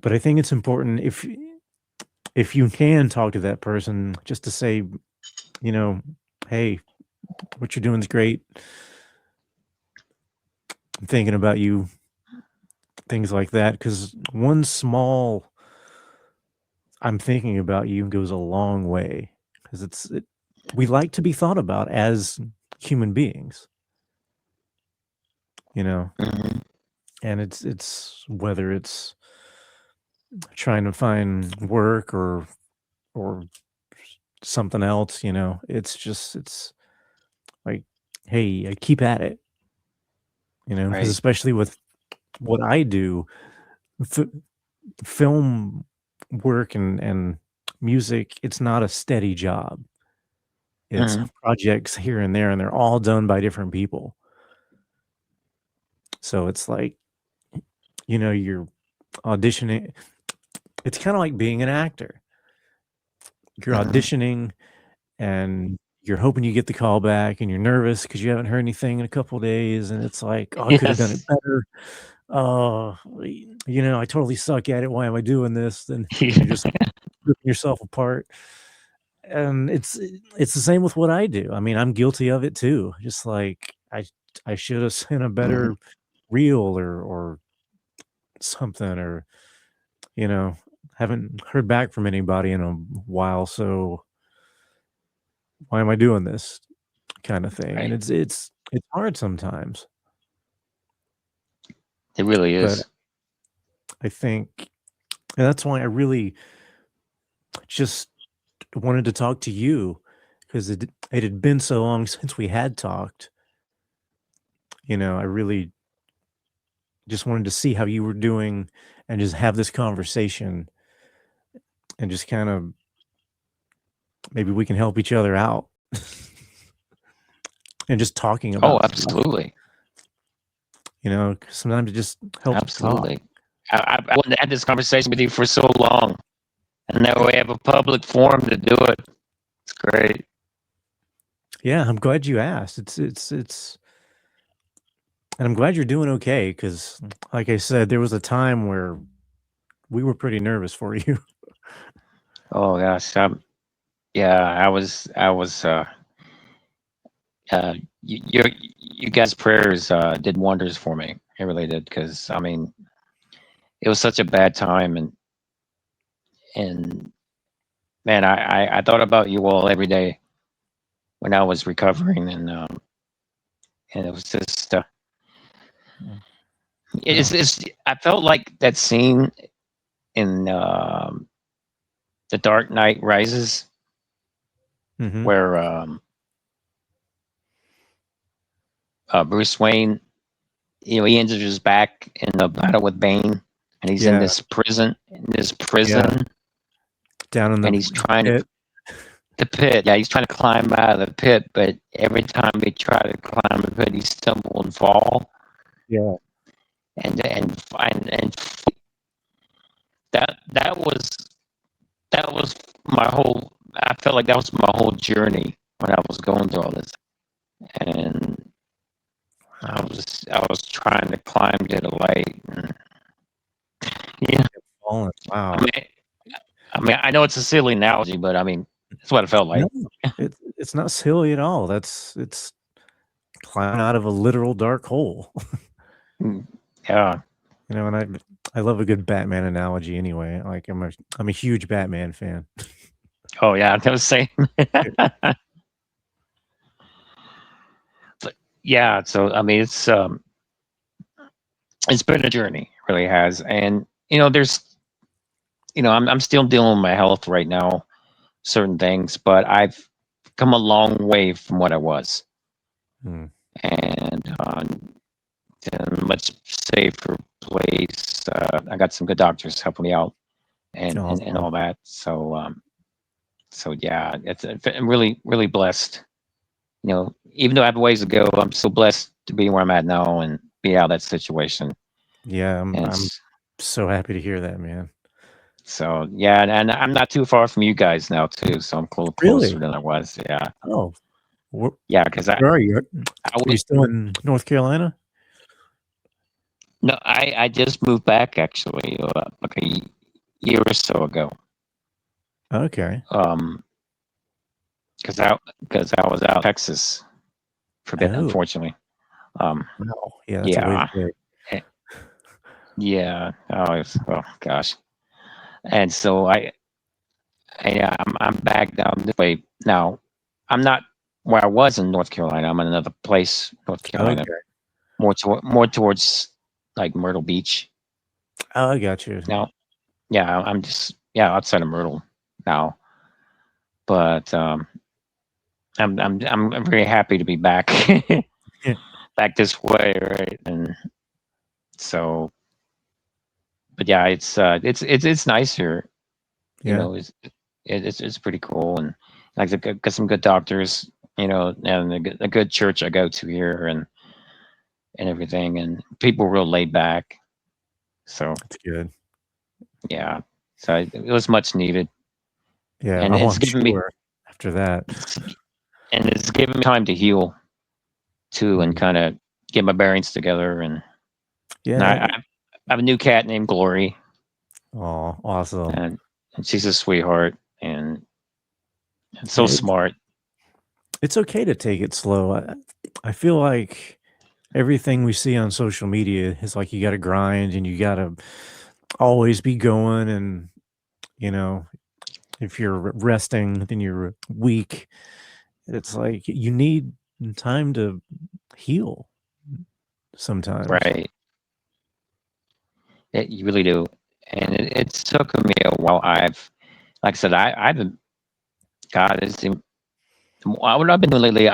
[SPEAKER 2] But I think it's important, if you can talk to that person, just to say, you know, "Hey, what you're doing is great. I'm thinking about you, things like that, because one small I'm thinking about you goes a long way, because we like to be thought about as human beings, you know,
[SPEAKER 1] Hmm.
[SPEAKER 2] and it's whether it's trying to find work or something else, it's like, hey, keep at it, because
[SPEAKER 1] Right.
[SPEAKER 2] especially with what I do, f- film work and music, it's not a steady job. It's
[SPEAKER 1] Hmm.
[SPEAKER 2] projects here and there, and they're all done by different people. So it's like, you're auditioning. It's kind of like being an actor. You're
[SPEAKER 1] Hmm.
[SPEAKER 2] auditioning and you're hoping you get the call back and you're nervous because you haven't heard anything in a couple days. And it's like, oh, I could have done it
[SPEAKER 1] Yes.
[SPEAKER 2] better. Oh, I totally suck at it. Why am I doing this? And you're just ripping yourself apart. And it's the same with what I do. I mean, I'm guilty of it too. Just like I should have sent a
[SPEAKER 1] Hmm.
[SPEAKER 2] better reel or something, or you know, haven't heard back from anybody in a while, so why am I doing this kind of thing? And
[SPEAKER 1] Right.
[SPEAKER 2] it's hard sometimes,
[SPEAKER 1] It really
[SPEAKER 2] but
[SPEAKER 1] is.
[SPEAKER 2] I think and that's why I really just wanted to talk to you because it had been so long since we had talked. I really just wanted to see how you were doing and just have this conversation and just kind of maybe we can help each other out and just talking
[SPEAKER 1] Oh,
[SPEAKER 2] about stuff,
[SPEAKER 1] absolutely.
[SPEAKER 2] 'cause sometimes it just helps to talk.
[SPEAKER 1] Absolutely. I wanted to have this conversation with you for so long, and now we have a public forum to do it. It's great.
[SPEAKER 2] Yeah, I'm glad you asked. It's and I'm glad you're doing okay because, like I said, there was a time where we were pretty nervous for you.
[SPEAKER 1] Oh gosh, yeah, I was. Uh, you guys' prayers did wonders for me. It really did, because I mean, it was such a bad time, and man, I thought about you all every day when I was recovering, and it was just
[SPEAKER 2] Mm. Oh,
[SPEAKER 1] it's I felt like that scene in The Dark Knight Rises
[SPEAKER 2] mhm.
[SPEAKER 1] where Bruce Wayne, he injures his back in the battle with Bane, and he's
[SPEAKER 2] Yeah,
[SPEAKER 1] in this
[SPEAKER 2] yeah,
[SPEAKER 1] prison,
[SPEAKER 2] down in
[SPEAKER 1] and
[SPEAKER 2] the
[SPEAKER 1] he's trying to
[SPEAKER 2] pit.
[SPEAKER 1] the pit. Yeah, he's trying to climb out of the pit, but every time he tried to climb the pit, he stumbled and fall,
[SPEAKER 2] Yeah.
[SPEAKER 1] and that was my whole. I felt like that was my whole journey when I was going through all this, and I
[SPEAKER 2] Wow.
[SPEAKER 1] was I was trying to climb to the light. And, yeah,
[SPEAKER 2] Fallen.
[SPEAKER 1] I
[SPEAKER 2] Wow.
[SPEAKER 1] mean, I know it's a silly analogy, but I mean, that's what it felt
[SPEAKER 2] No,
[SPEAKER 1] like.
[SPEAKER 2] it's not silly at all. It's climbing out of a literal dark hole.
[SPEAKER 1] Mm, yeah.
[SPEAKER 2] And I love a good Batman analogy anyway. Like I'm a huge Batman fan.
[SPEAKER 1] Oh yeah, that was same. But yeah, so I mean, it's been a journey, it really has, and I'm still dealing with my health right now, certain things, but I've come a long way from what I was,
[SPEAKER 2] Mm,
[SPEAKER 1] and in a much safer place. I got some good doctors helping me out, and
[SPEAKER 2] awesome.
[SPEAKER 1] all that. So yeah, I'm really really blessed. Even though I have a ways to go, I'm so blessed to be where I'm at now and be out of that situation.
[SPEAKER 2] Yeah,
[SPEAKER 1] And
[SPEAKER 2] I'm so happy to hear that, man.
[SPEAKER 1] so yeah, and I'm not too far from you guys now too, so I'm closer
[SPEAKER 2] Really?
[SPEAKER 1] than I was. Yeah,
[SPEAKER 2] Oh, where,
[SPEAKER 1] yeah, because
[SPEAKER 2] where are you?
[SPEAKER 1] I
[SPEAKER 2] Are you
[SPEAKER 1] was
[SPEAKER 2] still in North Carolina?
[SPEAKER 1] no, I just moved back actually, like a year or so ago.
[SPEAKER 2] Okay.
[SPEAKER 1] Um, because I was out in Texas, forbidden,
[SPEAKER 2] Oh,
[SPEAKER 1] unfortunately. Um,
[SPEAKER 2] wow. Yeah, that's a way to
[SPEAKER 1] yeah,
[SPEAKER 2] say.
[SPEAKER 1] eh, yeah. Oh, oh gosh. And so I'm back down this way now. I'm not where I was in North Carolina. I'm in another place, North Carolina,
[SPEAKER 2] Okay.
[SPEAKER 1] more towards like Myrtle Beach
[SPEAKER 2] Oh, I got you.
[SPEAKER 1] now. Yeah, I'm just outside of Myrtle now, but I'm very happy to be back back this way, right? And so, but yeah, it's nice here. You
[SPEAKER 2] Yeah,
[SPEAKER 1] know, it's pretty cool, and like got some good doctors, and a good church I go to here, and everything, and people real laid back. So
[SPEAKER 2] that's good.
[SPEAKER 1] yeah, so it was much needed,
[SPEAKER 2] Yeah.
[SPEAKER 1] and
[SPEAKER 2] Oh,
[SPEAKER 1] it's
[SPEAKER 2] I'm
[SPEAKER 1] given me
[SPEAKER 2] sure after that.
[SPEAKER 1] it's, and it's given me time to heal too, and
[SPEAKER 2] Mm.
[SPEAKER 1] kind of get my bearings together, and
[SPEAKER 2] Yeah.
[SPEAKER 1] I have a new cat named Glory,
[SPEAKER 2] Oh, awesome.
[SPEAKER 1] and she's a sweetheart and so
[SPEAKER 2] Yeah,
[SPEAKER 1] smart.
[SPEAKER 2] it's okay to take it slow. I feel like everything we see on social media is like you got to grind and you got to always be going. And, you know, if you're resting, then you're weak. It's like you need time to heal sometimes.
[SPEAKER 1] Right. You really do. And it took me a while. Like I said, I've been, God, what I've been doing lately,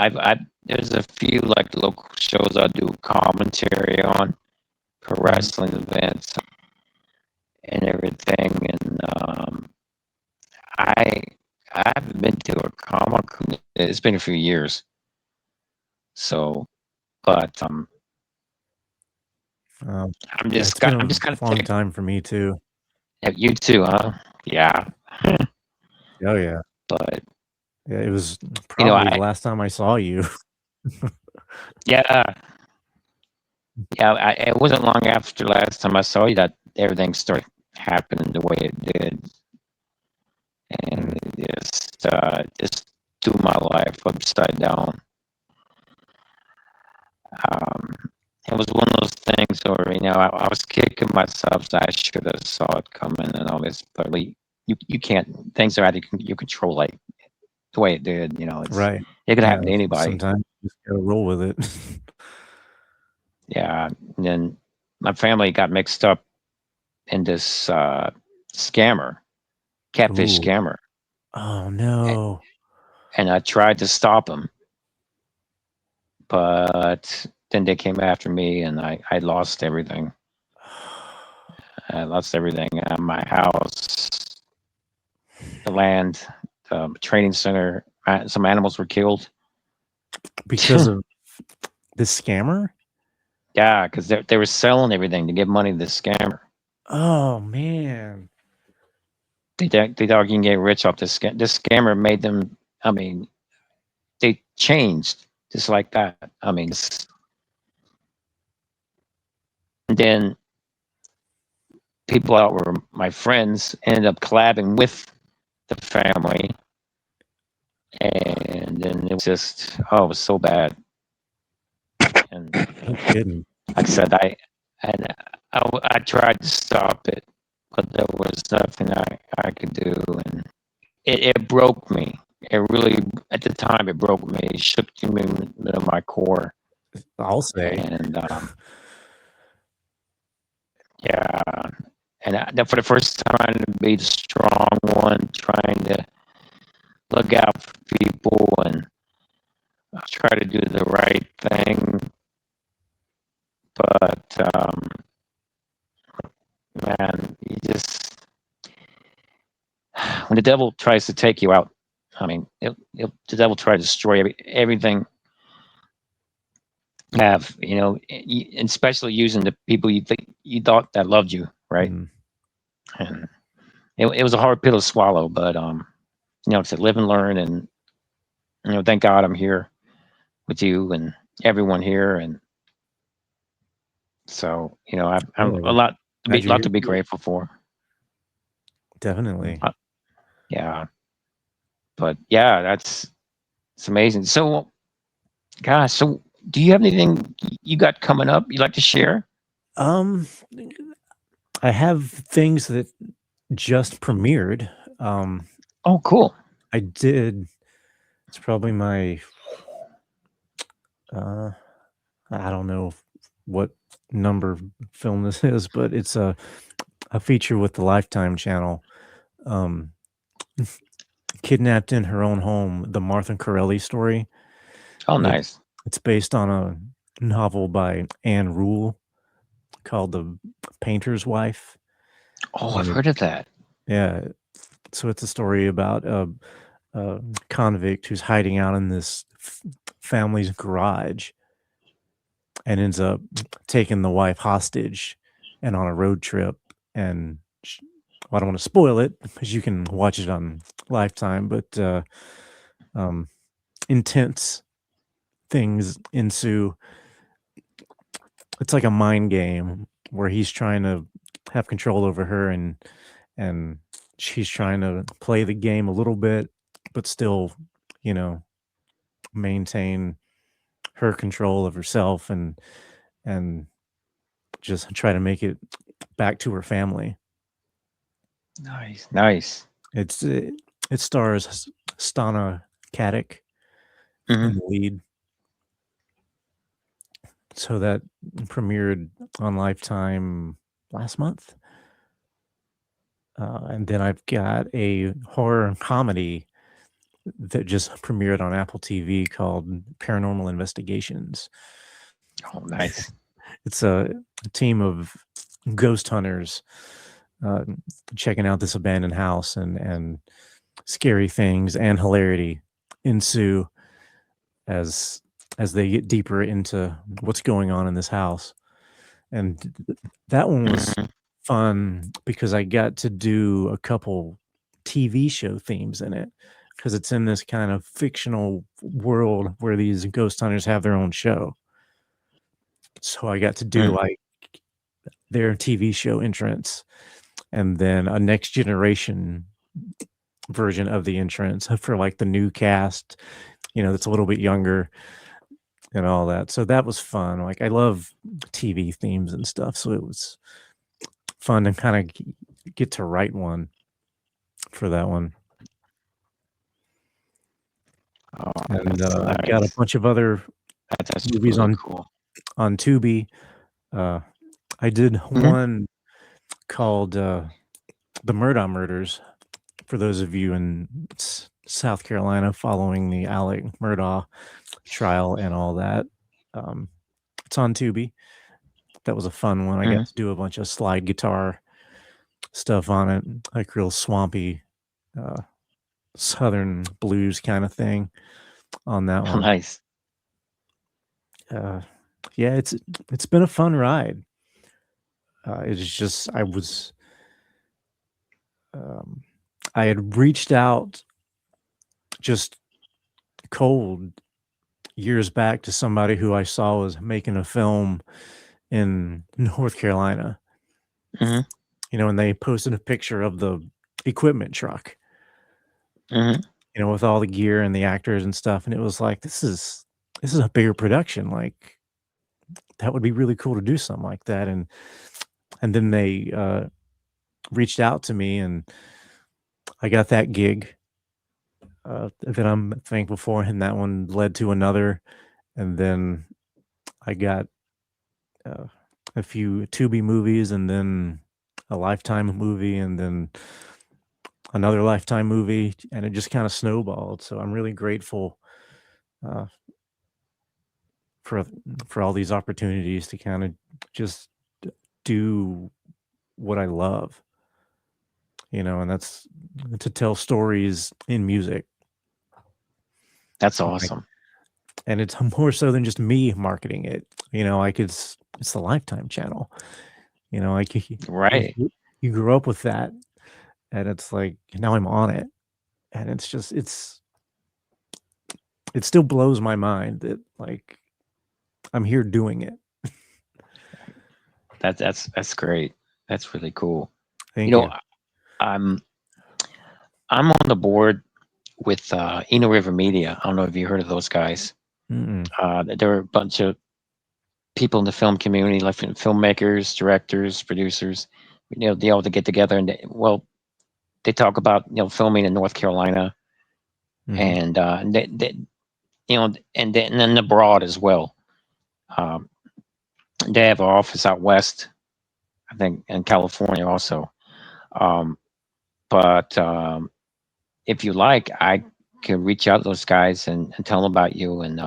[SPEAKER 1] there's a few like local shows I do commentary on for
[SPEAKER 2] Mhm.
[SPEAKER 1] wrestling events and everything. And I, I haven't been to a comic. It's been a few years. So, but
[SPEAKER 2] Yeah, it's been
[SPEAKER 1] I'm
[SPEAKER 2] a
[SPEAKER 1] just kind of
[SPEAKER 2] long
[SPEAKER 1] taking
[SPEAKER 2] time for me too.
[SPEAKER 1] you too, huh? Yeah.
[SPEAKER 2] Oh, yeah.
[SPEAKER 1] But
[SPEAKER 2] Yeah, it was
[SPEAKER 1] you know,
[SPEAKER 2] probably the last time I saw you.
[SPEAKER 1] yeah, yeah. It wasn't long after last time I saw you that everything started happening the way it did, and
[SPEAKER 2] Mm.
[SPEAKER 1] it just threw my life upside down. Um, it was one of those things where I was kicking myself that I should have saw it coming and all this, but you can't. Things are out of your control, like the way it did.
[SPEAKER 2] Right.
[SPEAKER 1] It could
[SPEAKER 2] Yeah,
[SPEAKER 1] happen to anybody.
[SPEAKER 2] sometimes you just gotta roll with it.
[SPEAKER 1] Yeah, and then my family got mixed up in this scammer, catfish
[SPEAKER 2] Ooh.
[SPEAKER 1] scammer,
[SPEAKER 2] Oh,
[SPEAKER 1] a-
[SPEAKER 2] no.
[SPEAKER 1] and I tried to stop him, but then they came after me, and I lost everything. I lost everything: my house, the land, the training center. Some animals were killed.
[SPEAKER 2] Because of this scammer?
[SPEAKER 1] Yeah, because they were selling everything to give money to the scammer.
[SPEAKER 2] Oh, man.
[SPEAKER 1] They thought you can get rich off this scam. This scammer made them. I mean, they changed just like that. I mean, and then people that were my friends ended up collabing with the family, and then it was just it was so bad. And
[SPEAKER 2] No kidding.
[SPEAKER 1] like I said, and I tried to stop it, but there was nothing I could do, and it broke me. It really, at the time, it broke me. It shook me to my core,
[SPEAKER 2] I'll say.
[SPEAKER 1] and yeah, and for the first time, to be the strong one, trying to look out for people and try to do the right thing. But man, you just when the devil tries to take you out, I mean, the devil tries to destroy everything you have, and especially using the people you thought that loved you, right?
[SPEAKER 2] Mm.
[SPEAKER 1] And it was a hard pill to swallow, but to live and learn, and thank God I'm here with you and everyone here, and so I'm
[SPEAKER 2] Yeah,
[SPEAKER 1] a
[SPEAKER 2] we're
[SPEAKER 1] lot
[SPEAKER 2] glad you're
[SPEAKER 1] lot
[SPEAKER 2] here
[SPEAKER 1] to be
[SPEAKER 2] too.
[SPEAKER 1] grateful for.
[SPEAKER 2] Definitely.
[SPEAKER 1] Uh, yeah, but yeah, it's amazing. So Gosh, so do you have anything you got coming up you like to share?
[SPEAKER 2] Um, I have things that just premiered. Um,
[SPEAKER 1] Oh, cool.
[SPEAKER 2] I did. It's probably my. Uh, I don't know what number film this is, but it's a feature with the Lifetime channel. Um, Kidnapped in Her Own Home, the Martha Corelli story.
[SPEAKER 1] Oh,
[SPEAKER 2] It's
[SPEAKER 1] nice.
[SPEAKER 2] it's based on a novel by Anne Rule called The Painter's Wife,
[SPEAKER 1] Oh, I've
[SPEAKER 2] and
[SPEAKER 1] heard of that.
[SPEAKER 2] yeah, so it's a story about a convict who's hiding out in this family's garage and ends up taking the wife hostage and on a road trip. And well, I don't want to spoil it because you can watch it on Lifetime, but um, intense things ensue. It's like a mind game where he's trying to have control over her, and she's trying to play the game a little bit, but still, you know, maintain her control of herself and just try to make it back to her family.
[SPEAKER 1] Nice, nice.
[SPEAKER 2] It stars Stana Katic in
[SPEAKER 1] Hmm.
[SPEAKER 2] the lead. So that premiered on Lifetime last month. And then I've got a horror comedy that just premiered on Apple TV called Paranormal Investigations.
[SPEAKER 1] Oh, nice.
[SPEAKER 2] It's a team of ghost hunters uh, checking out this abandoned house, and scary things and hilarity ensue as as they get deeper into what's going on in this house. And that one was
[SPEAKER 1] Hmm.
[SPEAKER 2] fun because I got to do a couple TV show themes in it because it's in this kind of fictional world where these ghost hunters have their own show. So I got to do
[SPEAKER 1] Mm.
[SPEAKER 2] like their TV show entrance and then a next generation version of the entrance for like the new cast, that's a little bit younger and all that. So that was fun. Like I love TV themes and stuff. So it was fun to kind of get to write one for that one.
[SPEAKER 1] Oh,
[SPEAKER 2] And
[SPEAKER 1] that's
[SPEAKER 2] I've got a
[SPEAKER 1] nice.
[SPEAKER 2] bunch of other
[SPEAKER 1] That's
[SPEAKER 2] movies
[SPEAKER 1] really
[SPEAKER 2] on
[SPEAKER 1] cool.
[SPEAKER 2] Tubi. Uh, I did
[SPEAKER 1] Hmm.
[SPEAKER 2] one called "The Murdaugh Murders." For those of you in South Carolina following the Alec Murdaugh trial and all that, um, it's on Tubi. That was a fun one. I got
[SPEAKER 1] Hmm.
[SPEAKER 2] to do a bunch of slide guitar stuff on it, like real swampy uh, southern blues kind of thing on that
[SPEAKER 1] Oh,
[SPEAKER 2] one.
[SPEAKER 1] nice.
[SPEAKER 2] Uh, yeah, it's been a fun ride. It's just um, I had reached out just cold years back to somebody who I saw was making a film in North Carolina,
[SPEAKER 1] Hmm.
[SPEAKER 2] and they posted a picture of the equipment truck,
[SPEAKER 1] Hmm.
[SPEAKER 2] with all the gear and the actors and stuff, and it was like, this is a bigger production. Like that would be really cool to do something like that, and then they reached out to me, and I got that gig that I'm thankful for, and that one led to another, and then I got uh, a few Tubi movies, and then a Lifetime movie, and then another Lifetime movie, and it just kind of snowballed. So I'm really grateful uh, for for all these opportunities to kind of just do what I love, and that's to tell stories in music.
[SPEAKER 1] That's
[SPEAKER 2] Like,
[SPEAKER 1] awesome.
[SPEAKER 2] and it's more so than just me marketing it. Like it's the Lifetime channel. Like
[SPEAKER 1] Right.
[SPEAKER 2] you grew up with that, and it's like now I'm on it, and it's just it still blows my mind that like I'm here doing it.
[SPEAKER 1] That's great. That's really cool. You
[SPEAKER 2] Thank
[SPEAKER 1] know,
[SPEAKER 2] you.
[SPEAKER 1] I'm I'm on the board with Eno River Media. I don't know if you heard of those guys.
[SPEAKER 2] Mm-mm.
[SPEAKER 1] There were a bunch of people in the film community, like filmmakers, directors, producers. They all to get together and they talk about filming in North Carolina
[SPEAKER 2] Mm-hmm.
[SPEAKER 1] and and then abroad as well. Um, they have an office out west, I think, in California also. Um, but if you like, I can reach out to those guys and tell them about you, and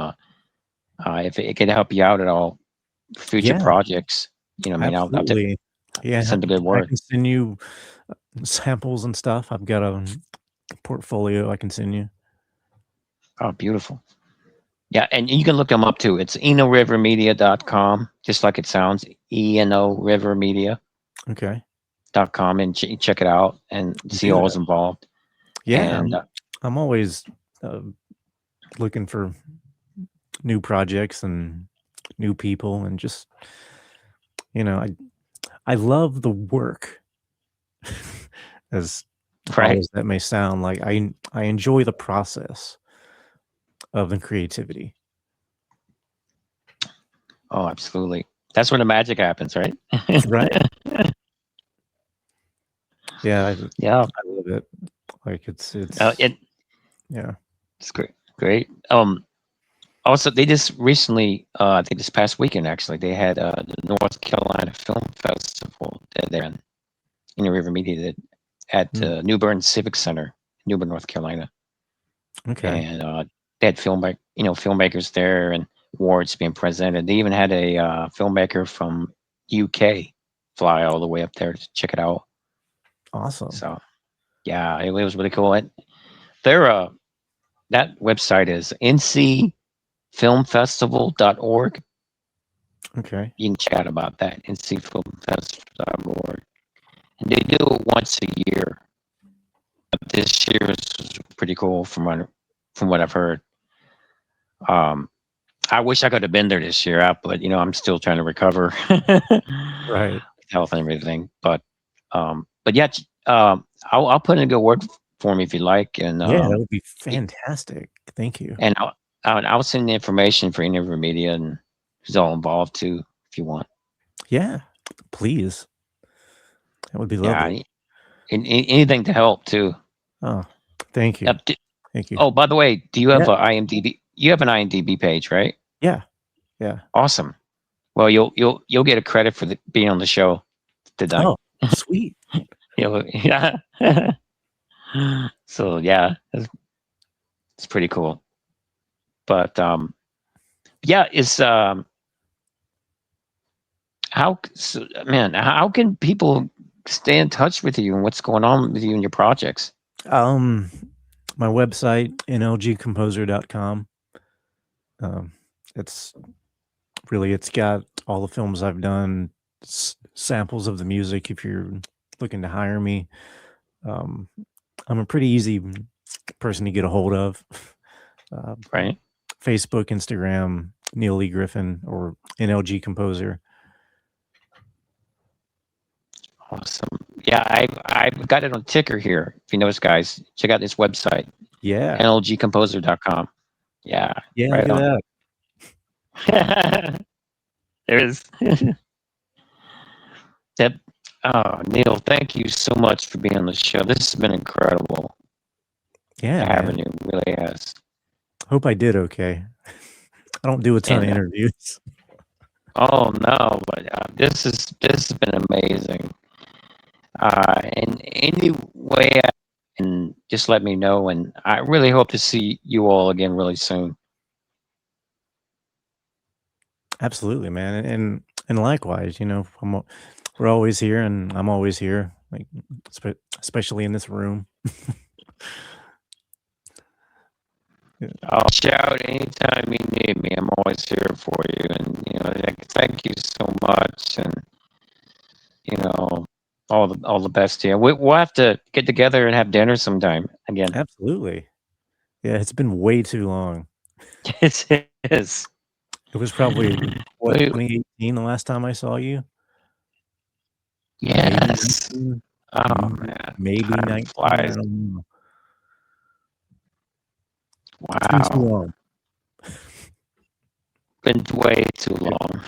[SPEAKER 1] if it can help you out at all, future
[SPEAKER 2] Yeah,
[SPEAKER 1] projects. I mean, I'll
[SPEAKER 2] absolutely. Yeah,
[SPEAKER 1] send a good
[SPEAKER 2] I
[SPEAKER 1] word.
[SPEAKER 2] can send you samples and stuff. I've got a portfolio I can send you.
[SPEAKER 1] Oh, beautiful. Yeah, and you can look them up too. It's enorivermedia.com, just like it sounds, enorivermedia.com,
[SPEAKER 2] Okay.
[SPEAKER 1] and check it out and
[SPEAKER 2] I'll
[SPEAKER 1] see
[SPEAKER 2] do
[SPEAKER 1] all's
[SPEAKER 2] that.
[SPEAKER 1] involved.
[SPEAKER 2] Yeah,
[SPEAKER 1] And
[SPEAKER 2] I'm always uh, looking for new projects and new people, and just I love the work. As odd
[SPEAKER 1] right.
[SPEAKER 2] as that may sound, like I enjoy the process of the creativity.
[SPEAKER 1] Oh, absolutely. That's where the magic happens, right?
[SPEAKER 2] Right. Yeah,
[SPEAKER 1] Yeah.
[SPEAKER 2] I love it. Like
[SPEAKER 1] Uh,
[SPEAKER 2] it's
[SPEAKER 1] it,
[SPEAKER 2] yeah.
[SPEAKER 1] it's great. Great. Also, they just recently, I think this past weekend actually, they had the North Carolina Film Festival there in the River Media at
[SPEAKER 2] Mm,
[SPEAKER 1] New Bern Civic Center, New Bern, North Carolina,
[SPEAKER 2] okay.
[SPEAKER 1] and they had filmmakers there and awards being presented. They even had a filmmaker from UK fly all the way up there to check it out.
[SPEAKER 2] Awesome.
[SPEAKER 1] So yeah, it was really cool. And their that website is ncfilmfestival.org.
[SPEAKER 2] Okay.
[SPEAKER 1] You can chat about that, ncfilmfestival.org. And they do it once a year. This year was pretty cool from what I've heard. Um, I wish I could have been there this year, but I'm still trying to recover
[SPEAKER 2] Right.
[SPEAKER 1] health and everything. But yeah, I'll put in a good word for me if you like,
[SPEAKER 2] Yeah, that would be fantastic. Thank you.
[SPEAKER 1] and I'll send the information for any of your media and who's all involved too, if you want.
[SPEAKER 2] Yeah, please. That would be
[SPEAKER 1] Yeah,
[SPEAKER 2] lovely.
[SPEAKER 1] anything to help too.
[SPEAKER 2] Oh, thank you.
[SPEAKER 1] Yep.
[SPEAKER 2] Thank you.
[SPEAKER 1] Oh, by the way, do you have
[SPEAKER 2] Yeah.
[SPEAKER 1] a IMDb? You have an IMDb page, right?
[SPEAKER 2] Yeah. Yeah.
[SPEAKER 1] Awesome. Well, you'll get a credit for being on the show tonight.
[SPEAKER 2] Oh, sweet.
[SPEAKER 1] Yeah. So yeah, it's pretty cool. But yeah, it's man, how can people stay in touch with you and what's going on with you and your projects?
[SPEAKER 2] Um, my website, nlgcomposer.com. Um, it's it's got all the films I've done, samples of the music if you're looking to hire me. Um, I'm a pretty easy person to get a hold of. Uh,
[SPEAKER 1] Right.
[SPEAKER 2] Facebook, Instagram, Neil Lee Griffin or NLG Composer.
[SPEAKER 1] Awesome. Yeah, I've got it on ticker here. If you notice, guys, check out this website,
[SPEAKER 2] Yeah.
[SPEAKER 1] nlgcomposer.com. Yeah,
[SPEAKER 2] Yeah, look
[SPEAKER 1] right
[SPEAKER 2] at
[SPEAKER 1] on.
[SPEAKER 2] that.
[SPEAKER 1] There is. That, Neil, thank you so much for being on the show. This has been incredible
[SPEAKER 2] Yeah,
[SPEAKER 1] having
[SPEAKER 2] man.
[SPEAKER 1] you. It really has.
[SPEAKER 2] Hope I did okay. I don't do a ton of
[SPEAKER 1] And
[SPEAKER 2] interviews.
[SPEAKER 1] oh no, but this has been amazing. In any way, and just let me know. And I really hope to see you all again really soon.
[SPEAKER 2] Absolutely, man. And likewise, we're always here and I'm always here, like especially in this room. Yeah,
[SPEAKER 1] I'll shout anytime you need me. I'm always here for you. And thank you so much. And you know, all the best to you. We'll have to get together and have dinner sometime again.
[SPEAKER 2] absolutely. Yeah, it's been way too long.
[SPEAKER 1] It is.
[SPEAKER 2] It was probably what,
[SPEAKER 1] We-
[SPEAKER 2] 2018 the last time I saw you? Maybe
[SPEAKER 1] Yes.
[SPEAKER 2] 19,
[SPEAKER 1] Oh man,
[SPEAKER 2] maybe
[SPEAKER 1] time
[SPEAKER 2] 19. I
[SPEAKER 1] flies.
[SPEAKER 2] don't know. It's been too
[SPEAKER 1] Wow.
[SPEAKER 2] long.
[SPEAKER 1] been way too long.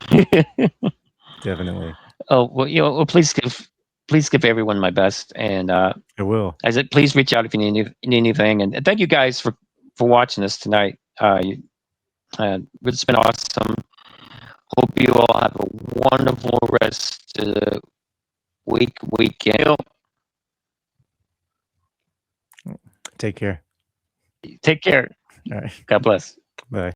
[SPEAKER 2] Definitely.
[SPEAKER 1] Oh well, well, please give everyone my best, and
[SPEAKER 2] I will.
[SPEAKER 1] I said, please reach out if you need anything, and thank you guys for watching us tonight. It's been awesome. Hope you all have a wonderful rest of the weekend.
[SPEAKER 2] Take care.
[SPEAKER 1] Take care.
[SPEAKER 2] All right.
[SPEAKER 1] God bless.
[SPEAKER 2] Bye.